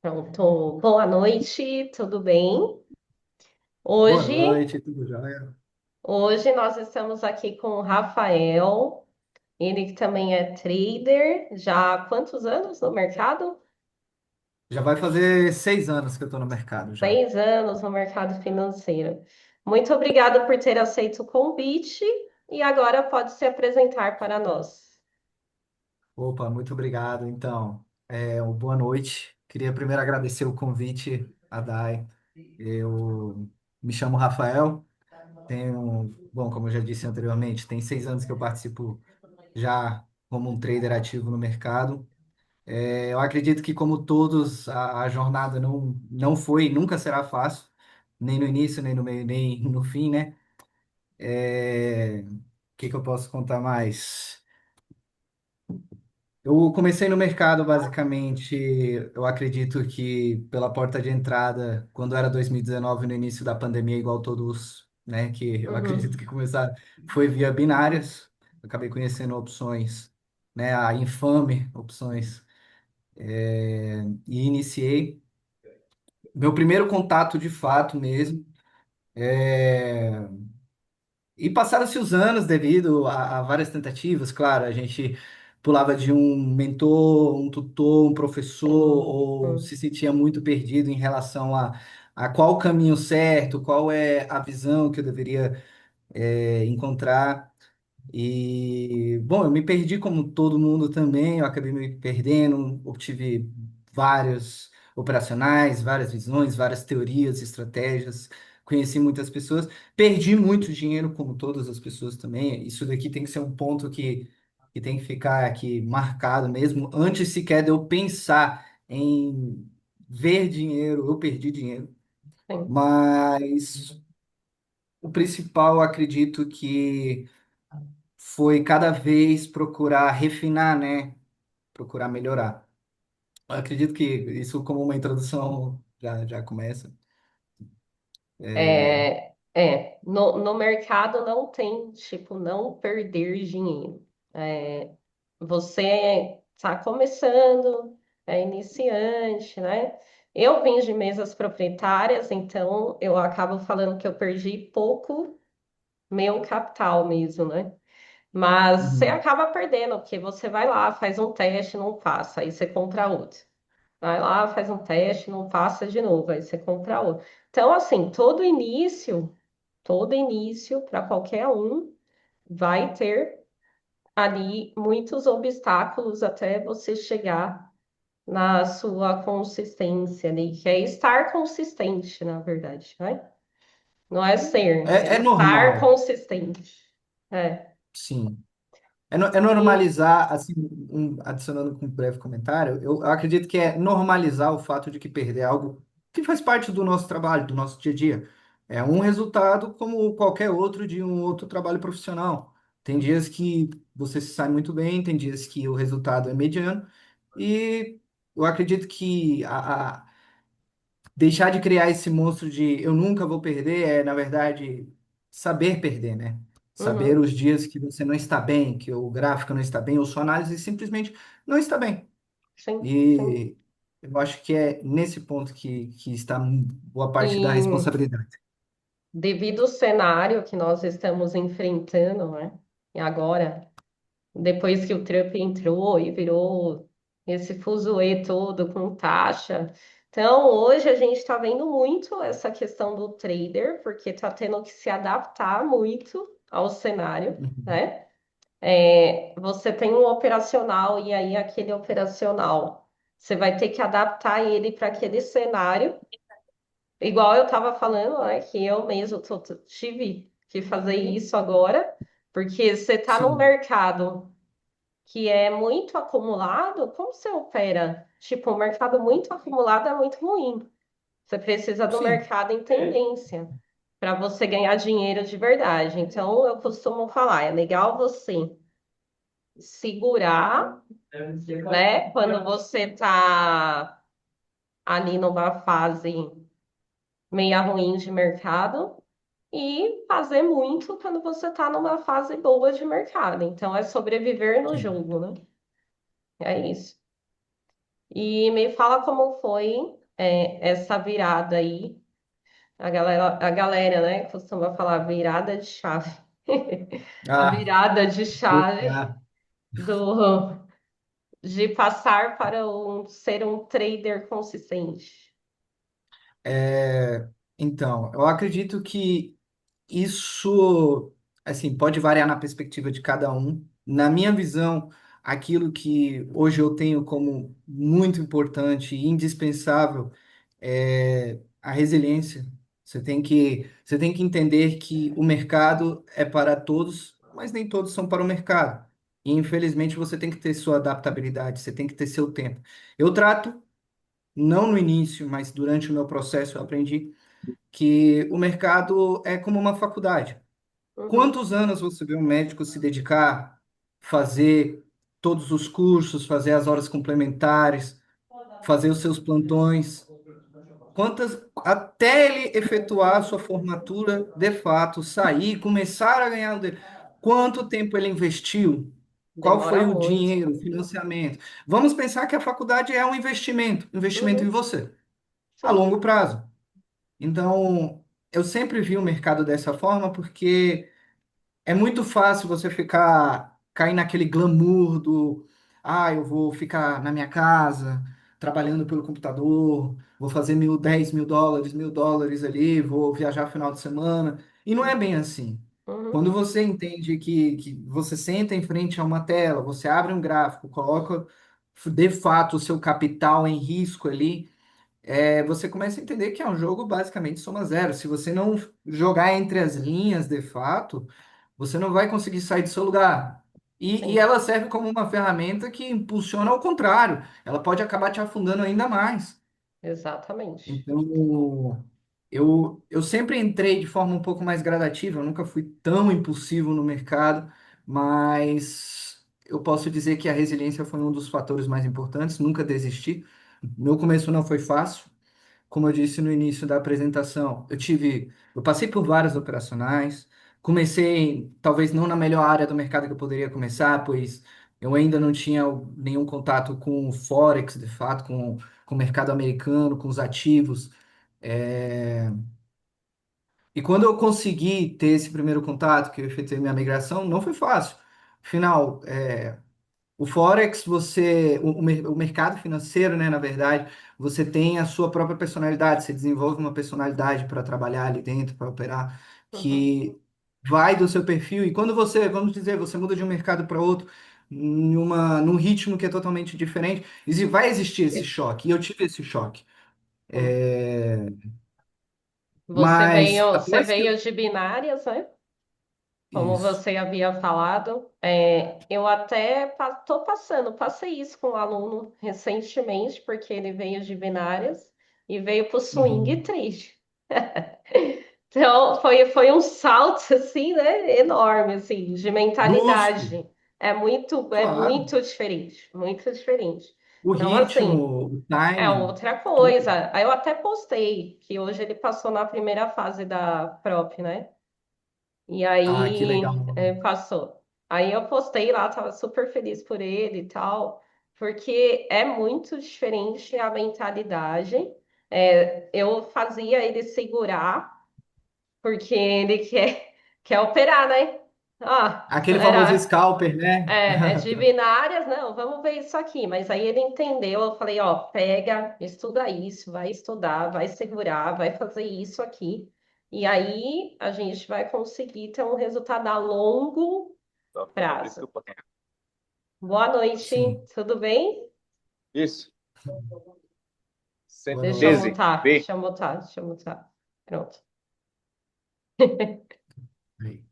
Pronto. Boa noite, tudo bem? Boa Hoje, noite, tudo jóia? hoje nós estamos aqui com o Rafael, ele que também é trader, já há quantos anos no mercado? Já vai fazer 6 anos que eu estou no mercado já. 6 anos no mercado financeiro. Muito obrigada por ter aceito o convite e agora pode se apresentar para nós. Opa, muito obrigado. Então, boa noite. Queria primeiro agradecer o convite, a Dai. Eu me chamo Rafael, bom, como eu já disse anteriormente, tem 6 anos que eu participo já como um trader ativo no mercado. Eu acredito que, como todos, a jornada não foi, nunca será fácil, nem no início, nem no meio, nem no fim, né? O que que eu posso contar mais? Eu comecei no mercado basicamente, eu acredito que pela porta de entrada, quando era 2019, no início da pandemia, igual todos, né, que eu acredito Uhum. que começaram, foi via binárias. Eu acabei conhecendo opções, né, a infame opções, e iniciei. Meu primeiro contato de fato mesmo. é, E passaram-se os anos devido a várias tentativas, claro, a gente pulava de um mentor, um tutor, um professor, ou Uhum. se sentia muito perdido em relação a qual o caminho certo, qual é a visão que eu deveria encontrar. E, bom, eu me perdi como todo mundo também, eu acabei me perdendo, obtive vários operacionais, várias visões, várias teorias, estratégias, conheci muitas pessoas, perdi muito dinheiro, como todas as pessoas também. Isso daqui tem que ser um ponto que tem que ficar aqui marcado mesmo, antes sequer de eu pensar em ver dinheiro, eu perdi dinheiro. Sim. Mas o principal, eu acredito que foi cada vez procurar refinar, né? Procurar melhorar. Eu acredito que isso, como uma introdução, já começa. É, No mercado não tem, tipo, não perder dinheiro. É, você está começando, é iniciante, né? Eu vim de mesas proprietárias, então eu acabo falando que eu perdi pouco meu capital mesmo, né? Mas você uhum, acaba perdendo, porque você vai lá, faz um teste, não passa, aí você compra outro. Vai lá, faz um teste, não passa de novo, aí você compra outro. Então, assim, todo início para qualquer um vai ter ali muitos obstáculos até você chegar na sua consistência, né? Que é estar consistente, na verdade, né? Não é ser, é é estar normal, consistente. É. sim. É E, normalizar, assim, adicionando com um breve comentário, eu acredito que é normalizar o fato de que perder é algo que faz parte do nosso trabalho, do nosso dia a dia. É um resultado como qualquer outro de um outro trabalho profissional. Tem dias que você se sai muito bem, tem dias que o resultado é mediano, e eu acredito que deixar de criar esse monstro de eu nunca vou perder é, na verdade, saber perder, né? Saber uhum, os dias que você não está bem, que o gráfico não está bem, ou sua análise simplesmente não está bem. sim, sim. E eu acho que é nesse ponto que está boa parte da E responsabilidade. devido ao cenário que nós estamos enfrentando, né? E agora, depois que o Trump entrou e virou esse fuzuê todo com taxa. Então, hoje a gente está vendo muito essa questão do trader, porque está tendo que se adaptar muito ao cenário, Uhum. né? Você tem um operacional e aí aquele operacional, você vai ter que adaptar ele para aquele cenário. Igual eu estava falando, né, que eu mesmo tive que fazer isso agora, porque você está num Sim, mercado que é muito acumulado, como você opera? Tipo, um mercado muito acumulado é muito ruim. Você precisa do sim, mercado em tendência para você ganhar dinheiro de verdade. Então, eu costumo falar, é legal você segurar, né? Quando você está ali numa fase meia ruim de mercado e fazer muito quando você está numa fase boa de mercado. Então, é sobreviver no sim. jogo, né? É isso. E me fala como foi essa virada aí. A galera, né, costuma falar virada de chave. A Ah, virada de chave ah, do, de passar para ser um trader consistente. é, então, eu acredito que isso, assim, pode variar na perspectiva de cada um. Na minha visão, aquilo que hoje eu tenho como muito importante e indispensável é a resiliência. Você tem que entender que o mercado é para todos, mas nem todos são para o mercado. E, infelizmente, você tem que ter sua adaptabilidade, você tem que ter seu tempo. Eu trato, não no início, mas durante o meu processo, eu aprendi que o mercado é como uma faculdade. Uhum, Quantos anos você vê um médico se dedicar, fazer todos os cursos, fazer as horas complementares, fazer os seus plantões? Quantas, até ele efetuar a sua formatura de fato, sair, começar a ganhar o dele, quanto tempo ele investiu? Qual demora foi o muito. dinheiro, o financiamento? Vamos pensar que a faculdade é um investimento em Uhum, você, a sim. longo prazo. Então, eu sempre vi o mercado dessa forma porque é muito fácil você cair naquele glamour do, eu vou ficar na minha casa, trabalhando pelo computador, vou fazer 10 mil dólares, 1.000 dólares ali, vou viajar final de semana. E não é bem assim. Uhum, Quando você entende que você senta em frente a uma tela, você abre um gráfico, coloca de fato o seu capital em risco ali, você começa a entender que é um jogo basicamente soma zero. Se você não jogar entre as linhas de fato, você não vai conseguir sair do seu lugar. E sim, ela serve como uma ferramenta que impulsiona ao contrário. Ela pode acabar te afundando ainda mais. exatamente. Então, eu sempre entrei de forma um pouco mais gradativa, eu nunca fui tão impulsivo no mercado, mas eu posso dizer que a resiliência foi um dos fatores mais importantes, nunca desisti. Meu começo não foi fácil, como eu disse no início da apresentação, eu passei por várias operacionais, comecei talvez não na melhor área do mercado que eu poderia começar, pois eu ainda não tinha nenhum contato com o Forex, de fato, com o mercado americano, com os ativos. É, E quando eu consegui ter esse primeiro contato, que eu efetuei minha migração, não foi fácil. Afinal, o Forex, o mercado financeiro, né, na verdade, você tem a sua própria personalidade, você desenvolve uma personalidade para trabalhar ali dentro, para operar, Uhum, que vai do seu perfil. E quando vamos dizer, você muda de um mercado para outro, num ritmo que é totalmente diferente, vai existir esse choque. E eu tive esse choque. sim. É, Você Mas veio, você após que veio de binárias, né? Como isso. você havia falado, eu até estou passei isso com um aluno recentemente, porque ele veio de binárias e veio para o swing Uhum. trade. Então, foi um salto, assim, né, enorme, assim, de Brusco, mentalidade. É claro. muito diferente, muito diferente. O Então, assim, ritmo, o é timing, outra tudo. coisa. Aí eu até postei que hoje ele passou na primeira fase da prop, né? E Ah, que aí legal. passou. Aí eu postei lá, tava super feliz por ele e tal, porque é muito diferente a mentalidade. Eu fazia ele segurar, porque ele quer operar, né? Ah, Aquele famoso era. scalper, né? É de binárias, não, vamos ver isso aqui. Mas aí ele entendeu, eu falei, ó, pega, estuda isso, vai estudar, vai segurar, vai fazer isso aqui. E aí a gente vai conseguir ter um resultado a longo prazo. Boa noite, Sim. tudo bem? Isso. Boa Deixa eu noite. mutar, B. deixa eu mutar, deixa eu mutar. Pronto. Aí.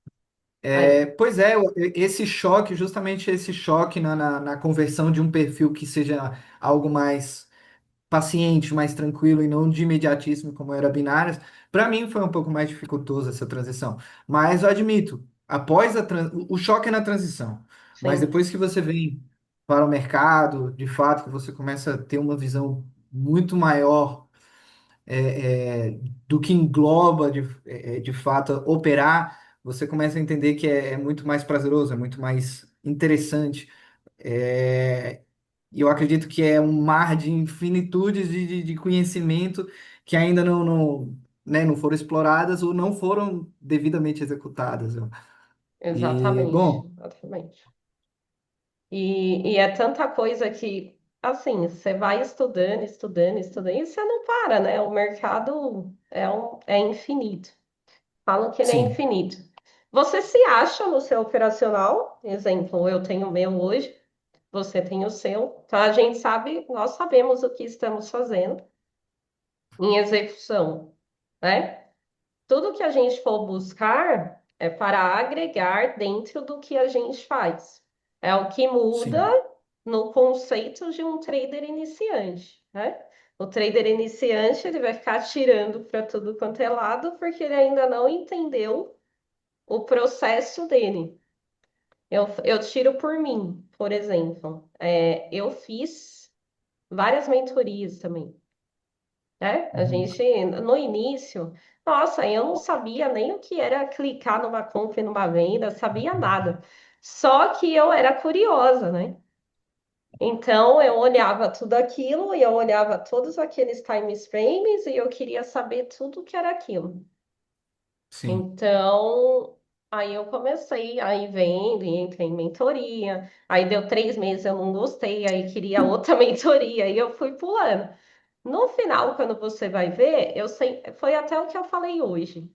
Pois é, esse choque, justamente esse choque na conversão de um perfil que seja algo mais paciente, mais tranquilo e não de imediatismo como era binárias, para mim foi um pouco mais dificultoso essa transição. Mas eu admito, o choque é na transição, mas Sim, depois que você vem para o mercado, de fato, que você começa a ter uma visão muito maior do que engloba de fato operar, você começa a entender que é muito mais prazeroso, é muito mais interessante. É, E eu acredito que é um mar de infinitudes de conhecimento que ainda né, não foram exploradas ou não foram devidamente executadas. Ó. E, Exatamente, bom, exatamente. E é tanta coisa que, assim, você vai estudando, estudando, estudando, e você não para, né? O mercado é infinito. Falam que ele é sim, infinito. Você se acha no seu operacional? Exemplo, eu tenho o meu hoje, você tem o seu. Então, a gente sabe, nós sabemos o que estamos fazendo em execução, né? Tudo que a gente for buscar é para agregar dentro do que a gente faz. É o que muda sim, no conceito de um trader iniciante, né? O trader iniciante ele vai ficar tirando para tudo quanto é lado porque ele ainda não entendeu o processo dele. Eu tiro por mim, por exemplo. Eu fiz várias mentorias também, né? A uhum, gente, no início, nossa, eu não sabia nem o que era clicar numa compra e numa venda, sabia nada. Só que eu era curiosa, né? Então eu olhava tudo aquilo e eu olhava todos aqueles time frames e eu queria saber tudo que era aquilo. sim. Então, aí eu comecei a ir vendo e entrei em mentoria. Aí deu 3 meses, eu não gostei, aí queria outra mentoria e eu fui pulando. No final, quando você vai ver, eu sei, foi até o que eu falei hoje.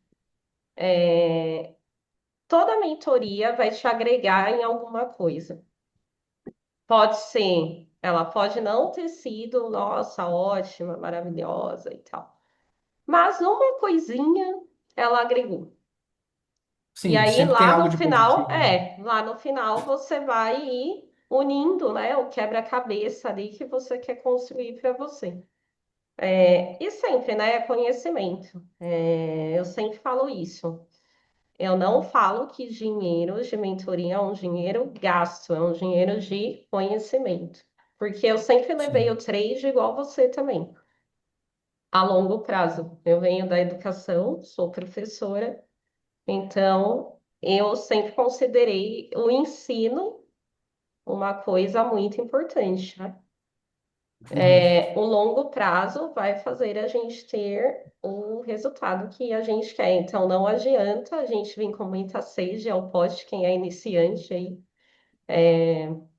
Toda mentoria vai te agregar em alguma coisa. Pode ser, ela pode não ter sido, nossa, ótima, maravilhosa e tal. Mas uma coisinha ela agregou. E Sim, aí sempre tem lá algo no de final, positivo, né? lá no final você vai ir unindo, né, o quebra-cabeça ali que você quer construir para você. E sempre, né, é conhecimento. Eu sempre falo isso. Eu não falo que dinheiro de mentoria é um dinheiro gasto, é um dinheiro de conhecimento. Porque eu sempre levei o Sim. trade igual você também, a longo prazo. Eu venho da educação, sou professora, então eu sempre considerei o ensino uma coisa muito importante, né? Uhum. O longo prazo vai fazer a gente ter o resultado que a gente quer. Então, não adianta a gente vir com muita sede ao pote, quem é iniciante aí,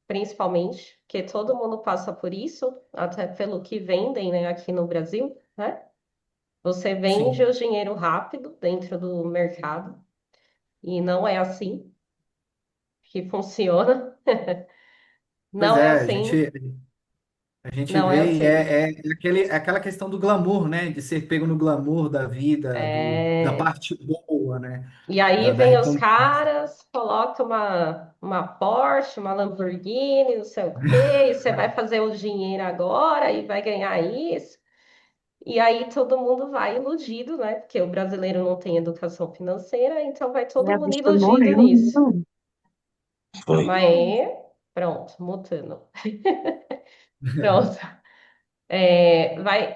principalmente, porque todo mundo passa por isso, até pelo que vendem, né, aqui no Brasil, né? Você vende Sim. o dinheiro rápido dentro do mercado, e não é assim que funciona. Pois Não é é, assim, a gente não é vê e assim. é aquela questão do glamour, né? De ser pego no glamour da vida, da É, parte boa, né? E aí Da vem os recompensa. caras, coloca uma Porsche, uma Lamborghini, não sei o quê, e você vai fazer o dinheiro agora e vai ganhar isso. E aí todo mundo vai iludido, né? Porque o brasileiro não tem educação financeira, então vai todo Minha mundo vista iludido morreu, nisso. não foi? Mas pronto, mutando. Pronto.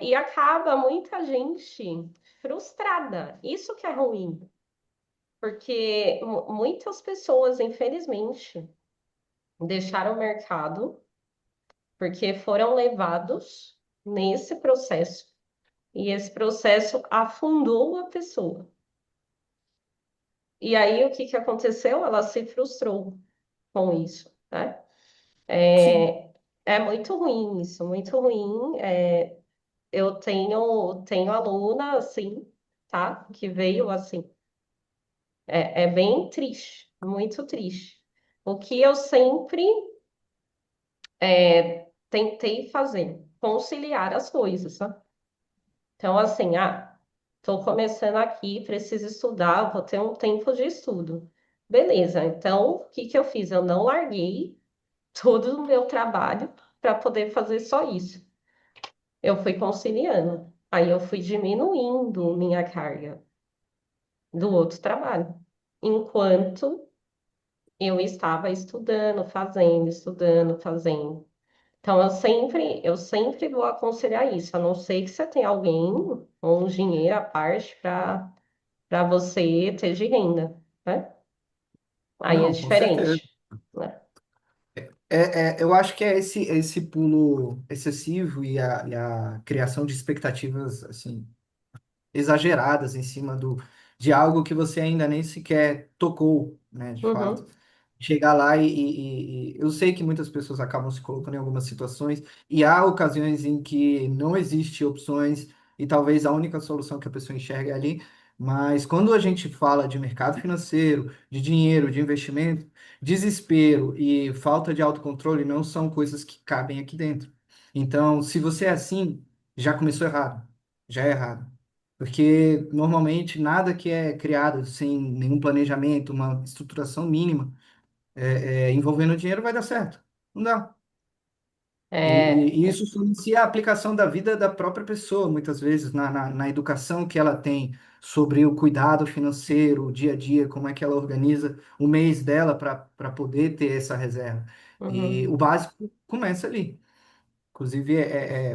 E acaba muita gente frustrada. Isso que é ruim. Porque muitas pessoas, infelizmente, deixaram o mercado porque foram levados nesse processo e esse processo afundou a pessoa. E aí o que que aconteceu? Ela se frustrou com isso, né? Sim, É muito ruim isso, muito ruim. Eu tenho aluna assim, tá? Que veio assim. É bem triste, muito triste. O que eu sempre tentei fazer, conciliar as coisas, né? Então, assim, estou começando aqui, preciso estudar, vou ter um tempo de estudo. Beleza, então o que que eu fiz? Eu não larguei todo o meu trabalho para poder fazer só isso. Eu fui conciliando. Aí eu fui diminuindo minha carga do outro trabalho, enquanto eu estava estudando, fazendo, estudando, fazendo. Então, eu sempre vou aconselhar isso, a não ser que você tenha alguém ou um dinheiro à parte para você ter de renda, né? Aí é não, com certeza. diferente, né? Eu acho que é esse pulo excessivo e a criação de expectativas, assim, exageradas em cima de algo que você ainda nem sequer tocou, né, de fato. Uhum, Chegar lá e eu sei que muitas pessoas acabam se colocando em algumas situações e há ocasiões em que não existe opções e talvez a única solução que a pessoa enxerga é ali, mas quando a gente fala de mercado financeiro, de dinheiro, de investimento, desespero e falta de autocontrole não são coisas que cabem aqui dentro. Então, se você é assim, já começou errado, já é errado. Porque normalmente nada que é criado sem nenhum planejamento, uma estruturação mínima, envolvendo dinheiro vai dar certo. Não dá. é, E isso influencia a aplicação da vida da própria pessoa, muitas vezes, na educação que ela tem sobre o cuidado financeiro, o dia a dia, como é que ela organiza o mês dela para poder ter essa reserva. E uhum, o básico começa ali. Inclusive,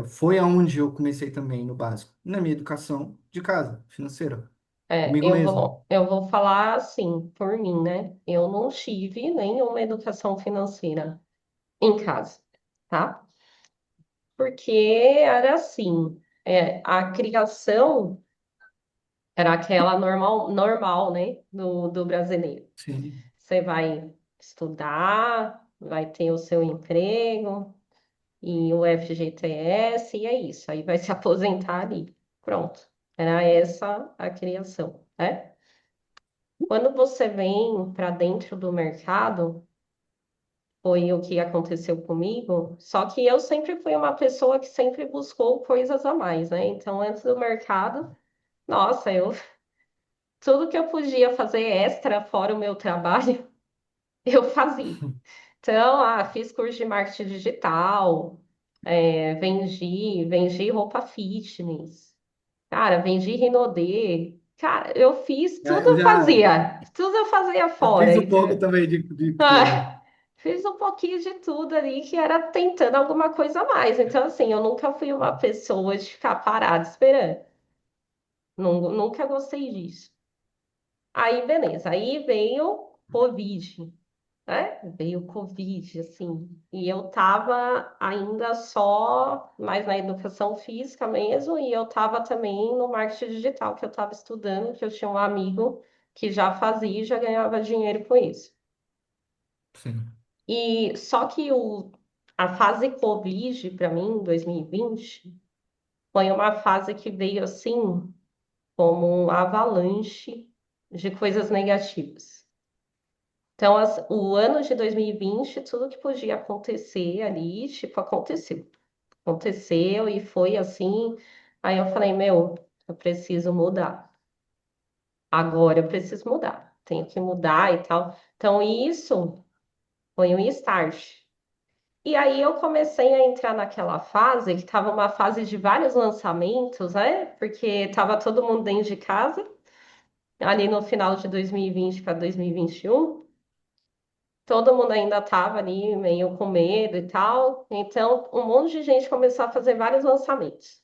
foi aonde eu comecei também no básico, na minha educação de casa, financeira, comigo mesmo. eu vou falar assim, por mim, né? Eu não tive nenhuma educação financeira em casa, tá? Porque era assim, a criação era aquela normal, né? Do brasileiro. Sim. Você vai estudar, vai ter o seu emprego e o FGTS, e é isso. Aí vai se aposentar ali. Pronto. Era essa a criação, né? Quando você vem para dentro do mercado, foi o que aconteceu comigo, só que eu sempre fui uma pessoa que sempre buscou coisas a mais, né? Então, antes do mercado, nossa, tudo que eu podia fazer extra fora o meu trabalho, eu fazia. Então, fiz curso de marketing digital, vendi roupa fitness, cara, vendi Rinodê. Cara, eu fiz, Eu tudo eu fazia já fora, fiz um pouco entendeu? também de tudo. Ah, fiz um pouquinho de tudo ali que era tentando alguma coisa a mais. Então, assim, eu nunca fui uma pessoa de ficar parada esperando. Nunca gostei disso. Aí, beleza. Aí veio Covid, né? Veio Covid, assim. E eu tava ainda só mais na educação física mesmo, e eu tava também no marketing digital, que eu tava estudando, que eu tinha um amigo que já fazia e já ganhava dinheiro com isso. Sim. E só que a fase Covid, para mim, 2020, foi uma fase que veio assim, como um avalanche de coisas negativas. Então, o ano de 2020, tudo que podia acontecer ali, tipo, aconteceu. Aconteceu e foi assim. Aí eu falei, meu, eu preciso mudar. Agora eu preciso mudar. Tenho que mudar e tal. Então, isso foi um start. E aí eu comecei a entrar naquela fase, que estava uma fase de vários lançamentos, né? Porque estava todo mundo dentro de casa, ali no final de 2020 para 2021. Todo mundo ainda estava ali meio com medo e tal. Então, um monte de gente começou a fazer vários lançamentos.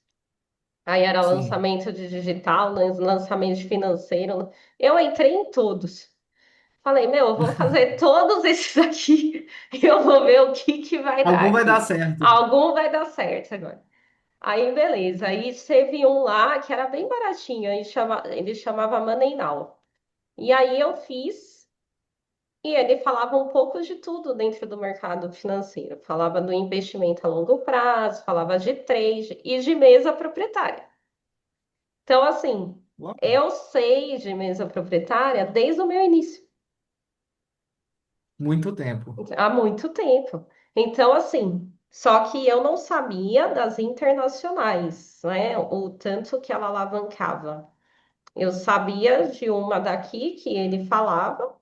Aí era Sim. lançamento de digital, lançamento de financeiro. Eu entrei em todos. Falei, meu, eu vou fazer todos esses aqui e eu vou ver o que que vai dar Algum vai dar aqui. certo. Algum vai dar certo agora. Aí, beleza. Aí teve um lá que era bem baratinho, ele chamava Money Now. E aí eu fiz, e ele falava um pouco de tudo dentro do mercado financeiro. Falava do investimento a longo prazo, falava de trade e de mesa proprietária. Então, assim, Uau, eu sei de mesa proprietária desde o meu início. muito tempo. Há muito tempo. Então, assim, só que eu não sabia das internacionais, né? O tanto que ela alavancava. Eu sabia de uma daqui que ele falava,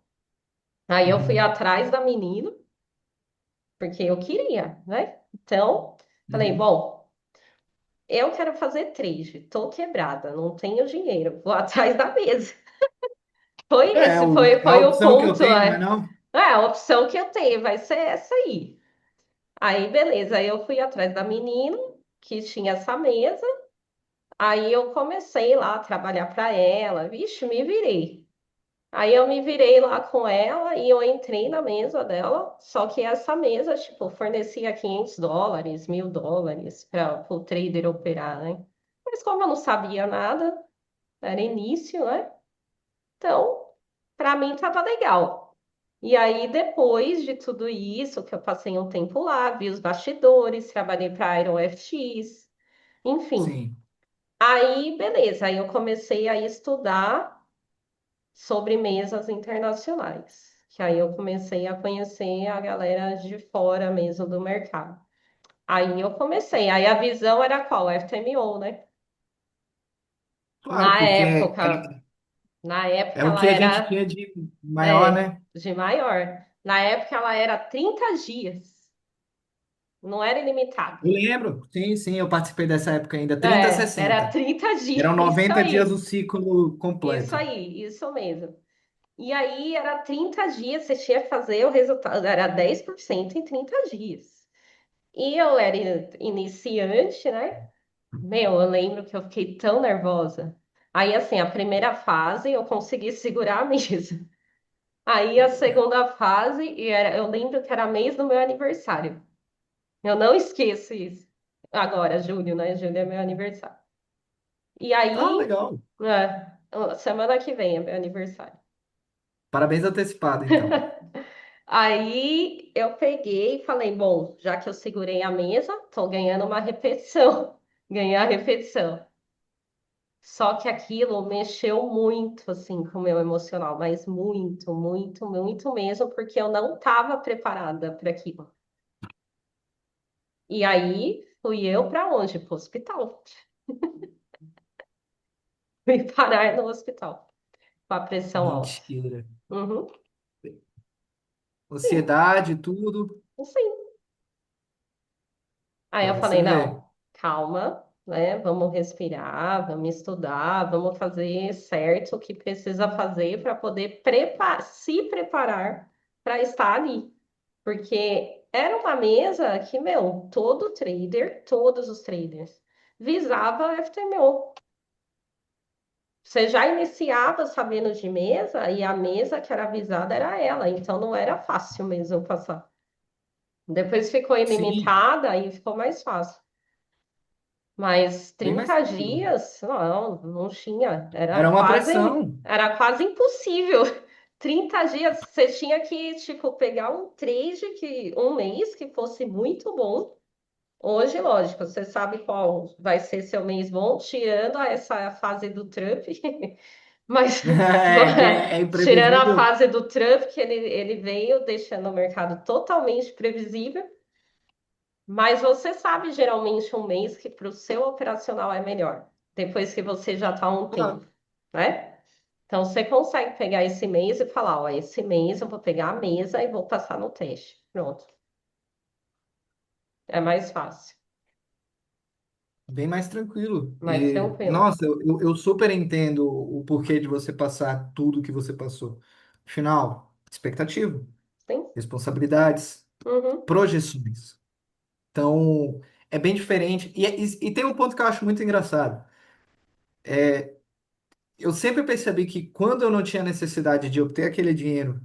aí eu fui Uhum. atrás da menina, porque eu queria, né? Então, falei, Uhum. bom, eu quero fazer trade, tô quebrada, não tenho dinheiro, vou atrás da mesa. É a Foi o opção que eu ponto, tenho, mas né? não? A opção que eu tenho vai ser essa aí. Aí, beleza, aí eu fui atrás da menina que tinha essa mesa. Aí eu comecei lá a trabalhar para ela. Vixe, me virei. Aí eu me virei lá com ela e eu entrei na mesa dela, só que essa mesa, tipo, fornecia US$ 500, US$ 1.000 para o trader operar, né? Mas como eu não sabia nada, era início, né? Então, para mim tava legal. E aí, depois de tudo isso, que eu passei um tempo lá, vi os bastidores, trabalhei para a Iron FX, enfim. Sim. Aí, beleza, aí eu comecei a estudar sobre mesas internacionais. Que aí eu comecei a conhecer a galera de fora mesmo do mercado. Aí eu comecei. Aí a visão era qual? FTMO, né? Claro, Na porque época, na é época o ela que a gente tinha era, de maior, né? de maior. Na época ela era 30 dias. Não era ilimitado. Eu lembro, sim, sim, eu participei dessa época ainda, 30 a Era 60. 30 dias. Eram Isso 90 dias o aí. ciclo Isso completo. aí, isso mesmo. E aí era 30 dias, você tinha que fazer o resultado, era 10% em 30 dias. E eu era iniciante, né? Meu, eu lembro que eu fiquei tão nervosa. Aí, assim, a primeira fase eu consegui segurar a mesa. Aí a segunda fase, eu lembro que era mês do meu aniversário. Eu não esqueço isso. Agora, julho, né? Julho é meu aniversário. E Ah, aí, legal. semana que vem é meu aniversário. Parabéns antecipado, então. Aí eu peguei e falei, bom, já que eu segurei a mesa, tô ganhando uma repetição. Ganhar repetição. Só que aquilo mexeu muito, assim, com o meu emocional, mas muito, muito, muito mesmo, porque eu não estava preparada para aquilo. E aí fui eu para onde? Para o hospital. Fui parar no hospital com a pressão alta. Mentira. Uhum, sim, Ansiedade, tudo, sim. Aí para eu você falei, ver. não, calma, né? Vamos respirar, vamos estudar, vamos fazer certo o que precisa fazer para poder se preparar para estar ali. Porque era uma mesa que, meu, todo trader, todos os traders, visava FTMO. Você já iniciava sabendo de mesa e a mesa que era avisada era ela, então não era fácil mesmo passar. Depois ficou Sim, ilimitada, aí ficou mais fácil. Mas bem mais 30 tranquilo. dias, não, não tinha. Era uma pressão. Era quase impossível. 30 dias, você tinha que, tipo, pegar um trade que um mês que fosse muito bom. Hoje, lógico, você sabe qual vai ser seu mês bom, tirando essa fase do Trump. Mas É, que é tirando a imprevisível. fase do Trump, que ele veio deixando o mercado totalmente previsível. Mas você sabe geralmente um mês que para o seu operacional é melhor, depois que você já está há um tempo, Claro. né? Então você consegue pegar esse mês e falar, ó, esse mês eu vou pegar a mesa e vou passar no teste. Pronto. É mais fácil, Bem mais tranquilo. mais E, tranquilo. nossa, eu super entendo o porquê de você passar tudo que você passou. Afinal, expectativa, Sim? responsabilidades, Uhum. projeções. Então, é bem diferente. E tem um ponto que eu acho muito engraçado. Eu sempre percebi que quando eu não tinha necessidade de obter aquele dinheiro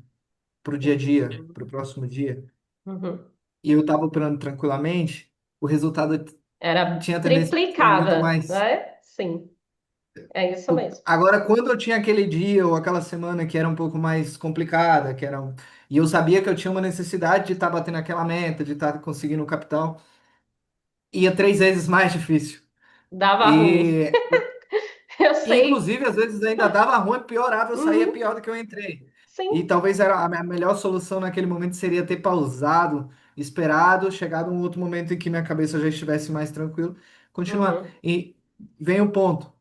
para o dia a dia, para o próximo dia, Uhum. e eu estava operando tranquilamente, o resultado Era tinha tendência a ser muito triplicada, mais. né? Sim, é isso mesmo. Agora, quando eu tinha aquele dia ou aquela semana que era um pouco mais complicada, e eu sabia que eu tinha uma necessidade de estar batendo aquela meta, de estar conseguindo o capital, ia 3 vezes mais difícil. Dava ruim. E, Eu e, sei. inclusive, às vezes ainda dava ruim, piorava, eu saía Uhum. pior do que eu entrei. Sim. E talvez a melhor solução naquele momento seria ter pausado, esperado, chegado um outro momento em que minha cabeça já estivesse mais tranquilo, continuar. Uhum. E vem o ponto.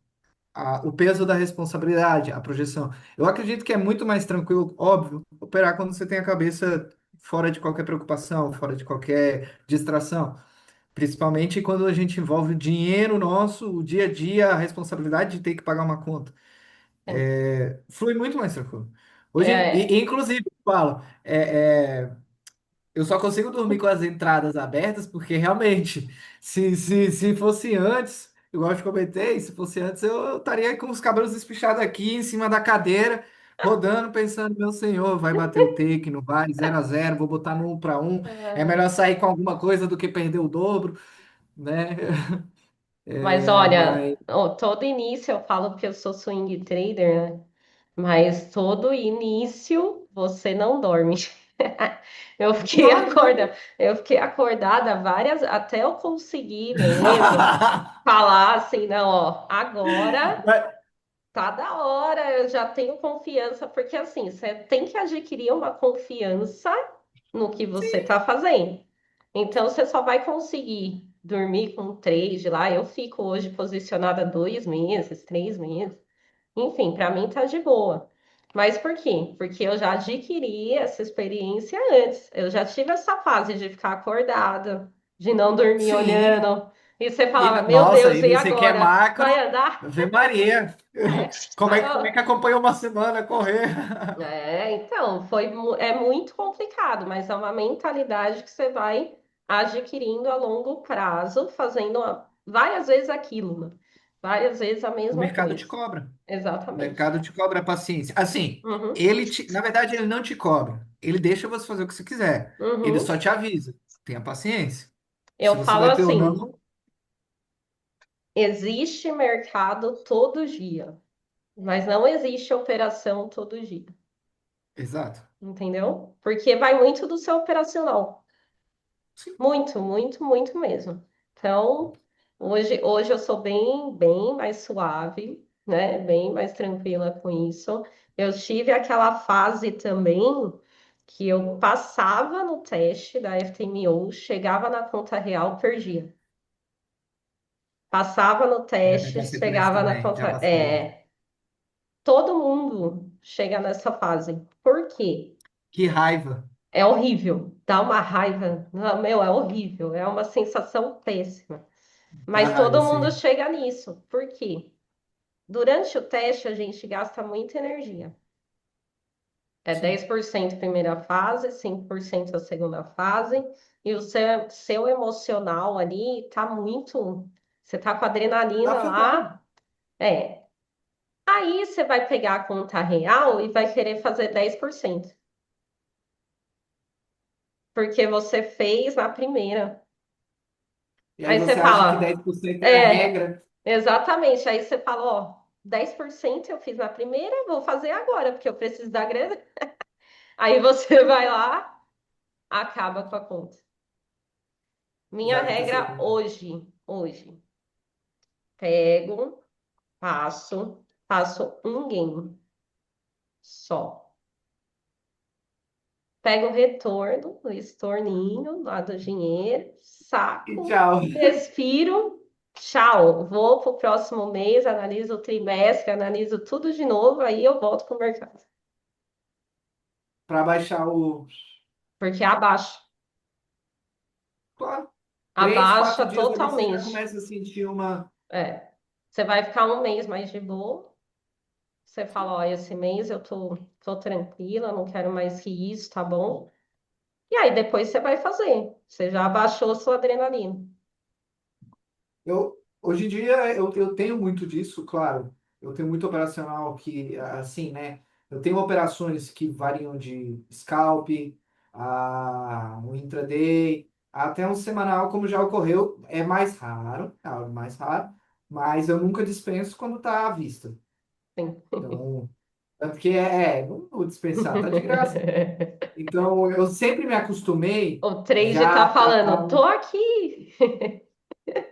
O peso da responsabilidade, a projeção. Eu acredito que é muito mais tranquilo, óbvio, operar quando você tem a cabeça fora de qualquer preocupação, fora de qualquer distração. Principalmente quando a gente envolve o dinheiro nosso, o dia a dia, a responsabilidade de ter que pagar uma conta. Sim. Flui muito mais tranquilo. Hoje, É, inclusive, eu falo, eu só consigo dormir com as entradas abertas porque realmente, se fosse antes, igual eu te comentei, se fosse antes, eu estaria com os cabelos espichados aqui em cima da cadeira, rodando, pensando, meu senhor, vai bater o take, não vai, 0-0, vou botar no 1-1. É Ah, melhor sair com alguma coisa do que perder o dobro, né? mas É, olha, mas, ó, todo início eu falo que eu sou swing trader, né? Mas todo início você não dorme. claro, não. Eu fiquei acordada várias, até eu conseguir mesmo falar assim, não, ó, agora Mas- tá da hora, eu já tenho confiança, porque assim, você tem que adquirir uma confiança no que você sim, tá fazendo. Então você só vai conseguir dormir com um trade lá. Eu fico hoje posicionada 2 meses, 3 meses. Enfim, para mim tá de boa. Mas por quê? Porque eu já adquiri essa experiência antes. Eu já tive essa fase de ficar acordada, de não dormir sim. olhando. E você E, falava, meu nossa, Deus, e e você que é agora? Vai macro, andar? Ave Maria. É. Como é que acompanhou uma semana correr? Então, é muito complicado, mas é uma mentalidade que você vai adquirindo a longo prazo, fazendo várias vezes aquilo, né? Várias vezes a O mesma mercado te coisa. cobra. O Exatamente. mercado te cobra paciência. Assim, Uhum, na verdade, ele não te cobra. Ele deixa você fazer o que você quiser. Ele uhum. só te avisa. Tenha paciência. Se Eu você falo vai ter ou assim, não, existe mercado todo dia, mas não existe operação todo dia, exato. entendeu? Porque vai muito do seu operacional. Sim. Muito, muito, muito mesmo. Então, hoje eu sou bem mais suave, né? Bem mais tranquila com isso. Eu tive aquela fase também que eu passava no teste da FTMO, chegava na conta real, perdia. Passava no Já teste, passei por isso chegava na também. Já conta. passei. Todo mundo chega nessa fase. Por quê? Que raiva. É horrível, dá uma raiva. Não, meu, é horrível, é uma sensação péssima. Da Mas raiva, todo mundo sim. chega nisso. Por quê? Durante o teste, a gente gasta muita energia. É Sim. 10% primeira fase, 5% a segunda fase, e o seu emocional ali tá muito. Você tá com Tá adrenalina fervendo. lá. É. Aí você vai pegar a conta real e vai querer fazer 10%, porque você fez na primeira. E aí Aí você você acha que fala, 10% é a é, regra? exatamente. Aí você fala, ó, 10% eu fiz na primeira, vou fazer agora, porque eu preciso da grana. Aí você vai lá, acaba com a conta. Minha Já aconteceu regra comigo. hoje, pego, faço um game só. Pego o retorno, o estorninho lá do dinheiro, E saco, tchau. respiro, tchau. Vou pro próximo mês, analiso o trimestre, analiso tudo de novo, aí eu volto pro mercado. Para baixar o. Porque abaixa, Claro. 3, abaixa 4 dias ali você já totalmente. começa a sentir uma. É. Você vai ficar um mês mais de boa. Você fala, ó, esse mês eu tô tranquila, não quero mais que isso, tá bom? E aí depois você vai fazer. Você já abaixou sua adrenalina. Hoje em dia eu tenho muito disso, claro. Eu tenho muito operacional que, assim, né? Eu tenho operações que variam de scalp a um intraday, até um semanal, como já ocorreu. É mais raro, é algo mais raro, mas eu nunca dispenso quando está à vista. Sim. Então, é porque não vou dispensar, tá de graça. Então, eu sempre me acostumei O trade já tá falando, tô aqui,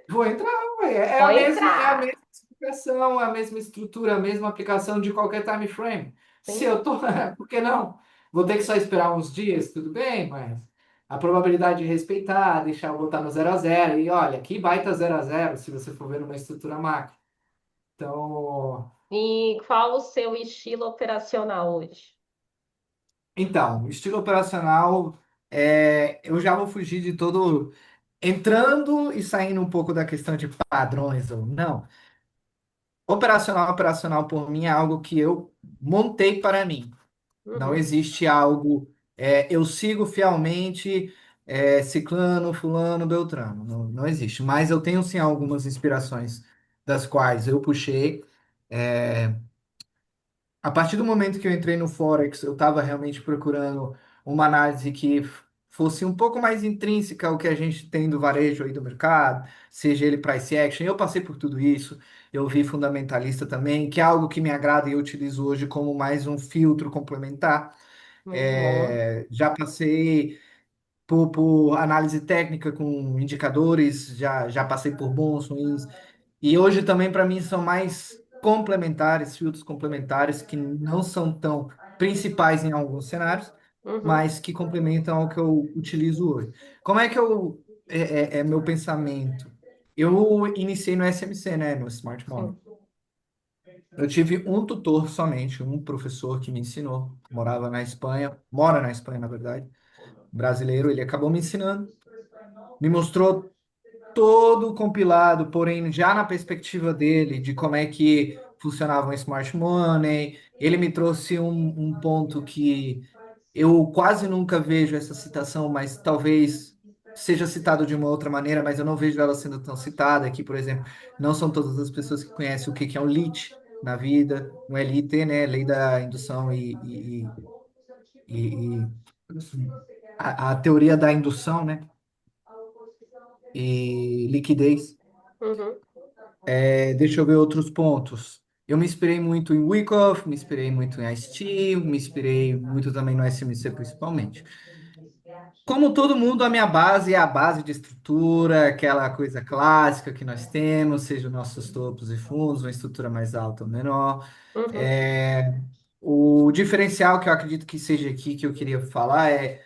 vou entrar, ué. vou É a entrar. mesma explicação, a mesma estrutura, a mesma aplicação de qualquer time frame. Se Sim. eu tô, por que não? Vou ter que só esperar uns dias, tudo bem, mas a probabilidade de respeitar, deixar eu botar no 0-0 e olha, que baita 0-0 se você for ver numa estrutura macro. Então, E qual o seu estilo operacional hoje? estilo operacional, eu já vou fugir de todo, entrando e saindo um pouco da questão de padrões ou não. Operacional por mim é algo que eu montei para mim. Não Uhum. existe algo, eu sigo fielmente, ciclano, fulano, beltrano. Não, não existe. Mas eu tenho sim algumas inspirações das quais eu puxei. A partir do momento que eu entrei no Forex, eu estava realmente procurando uma análise que fosse um pouco mais intrínseca ao que a gente tem do varejo aí do mercado, seja ele price action. Eu passei por tudo isso, eu vi fundamentalista também, que é algo que me agrada e eu utilizo hoje como mais um filtro complementar. Muito bom. Já passei por análise técnica com indicadores, já passei por bons, ruins. E hoje também, para mim, são mais complementares, filtros complementares, que não são tão principais em alguns cenários, Uhum, mas que complementam ao que eu utilizo hoje. Como é que eu é meu pensamento? Eu iniciei no SMC, né, no Smart Money. sim. Eu tive um tutor somente, um professor que me ensinou. Morava na Espanha, mora na Espanha, na verdade, brasileiro. Ele acabou me ensinando, me mostrou todo compilado, porém já na perspectiva dele, de como é que funcionava o smart money. Ele me trouxe um ponto que eu quase nunca vejo essa citação, mas talvez seja citado de uma outra maneira, mas eu não vejo ela sendo tão citada aqui, por exemplo. Não são todas as pessoas que conhecem o que que é um LIT na vida, um LIT, né? Lei da indução e a teoria da indução, né? E liquidez. Uhum, Deixa eu ver outros pontos. Eu me inspirei muito em Wyckoff, me inspirei muito em Ice-T, me inspirei muito também no SMC, principalmente. Como todo mundo, a minha base é a base de estrutura, aquela coisa clássica que nós temos, seja nossos topos e fundos, uma estrutura mais alta ou menor. uhum, É, o diferencial que eu acredito que seja aqui que eu queria falar é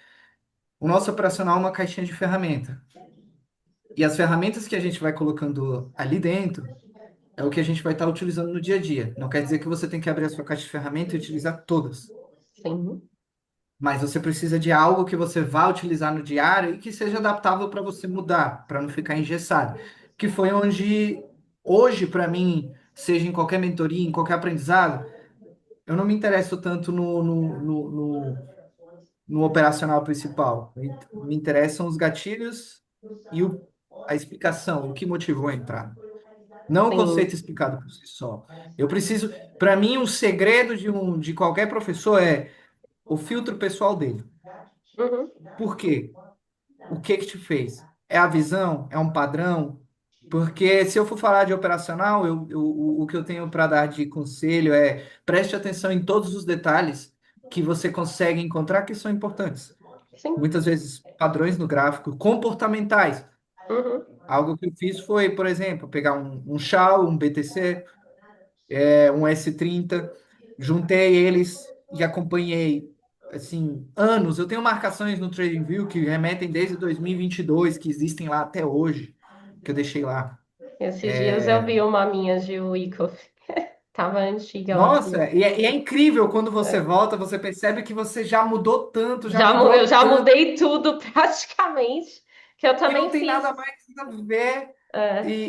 o nosso operacional é uma caixinha de ferramenta. E as ferramentas que a gente vai colocando ali dentro é o que a gente vai estar utilizando no dia a dia. Não quer dizer que você tem que abrir a sua caixa de ferramentas e utilizar todas, sim, mas você precisa de algo que você vá utilizar no diário e que seja adaptável para você mudar, para não ficar engessado. Que foi onde, hoje, para mim, seja em qualquer mentoria, em qualquer aprendizado, eu não me interesso tanto no operacional principal. Me interessam os gatilhos e a explicação, o que motivou a entrada. Não o conceito sim. explicado por si só. Eu preciso, para mim, o segredo de qualquer professor é o filtro pessoal dele. Uhum, Por quê? O que que te fez? É a visão? É um padrão? Porque se eu for falar de operacional, o que eu tenho para dar de conselho é preste atenção em todos os detalhes que você consegue encontrar que são importantes. sim. Muitas vezes padrões no gráfico, comportamentais. Uhum, Algo que eu fiz foi, por exemplo, pegar um SHAO, um BTC, um S30, juntei eles e acompanhei, assim, anos. Eu tenho marcações no TradingView que remetem desde 2022, que existem lá até hoje, que eu deixei lá. esses dias eu vi uma minha de Wyckoff. Tava antiga lá Nossa, comigo. e é incrível quando você É. volta, você percebe que você já mudou tanto, já Eu migrou já tanto, mudei tudo praticamente, que eu que não também tem nada fiz. mais a ver. É,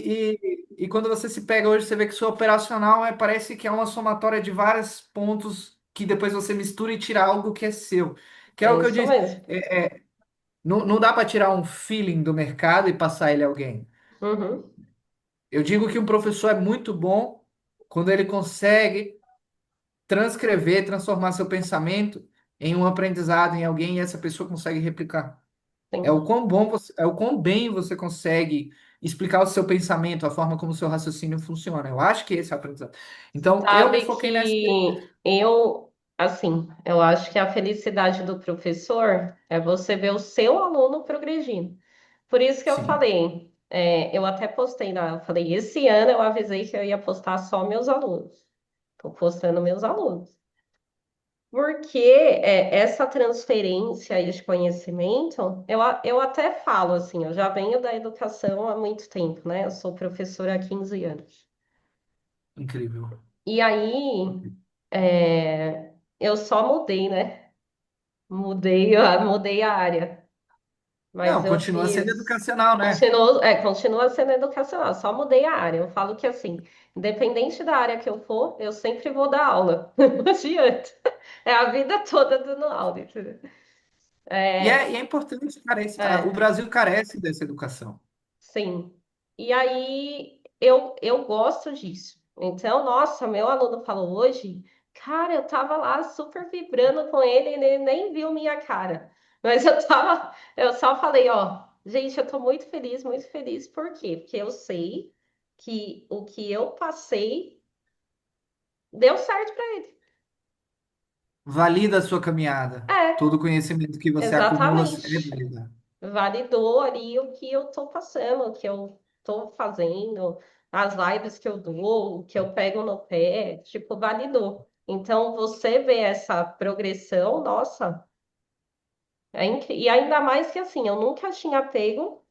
E quando você se pega hoje, você vê que sua operacional parece que é uma somatória de vários pontos que depois você mistura e tira algo que é seu. Que é é o que eu isso disse. mesmo. Não dá para tirar um feeling do mercado e passar ele a alguém. Uhum, Eu digo que um professor é muito bom quando ele consegue transcrever, transformar seu pensamento em um aprendizado em alguém e essa pessoa consegue replicar. É sim. o quão bom você, é o quão bem você consegue explicar o seu pensamento, a forma como o seu raciocínio funciona. Eu acho que esse é o aprendizado. Então, eu me Sabe foquei nessa. que assim, eu acho que a felicidade do professor é você ver o seu aluno progredindo. Por isso que eu Sim, falei, eu até postei eu falei, esse ano eu avisei que eu ia postar só meus alunos. Estou postando meus alunos. Porque essa transferência aí de conhecimento, eu até falo assim, eu já venho da educação há muito tempo, né? Eu sou professora há 15 anos. incrível. E aí, eu só mudei, né? Mudei a área, mas Não, eu continua sendo fiz. educacional, né? Continua sendo educacional, só mudei a área. Eu falo que assim, independente da área que eu for, eu sempre vou dar aula. Não adianta. É a vida toda dando aula, entendeu? E É, é importante, carece, o é, Brasil carece dessa educação. sim. E aí eu gosto disso. Então, nossa, meu aluno falou hoje. Cara, eu tava lá super vibrando com ele, e ele nem viu minha cara. Mas eu só falei, ó, gente, eu tô muito feliz. Por quê? Porque eu sei que o que eu passei deu certo pra ele. Valida a sua caminhada. É, Todo conhecimento que você acumula é exatamente. válido. Validou ali o que eu tô passando, o que eu tô fazendo, as lives que eu dou, o que eu pego no pé, tipo, validou. Então, você vê essa progressão, nossa. E ainda mais que assim, eu nunca tinha pego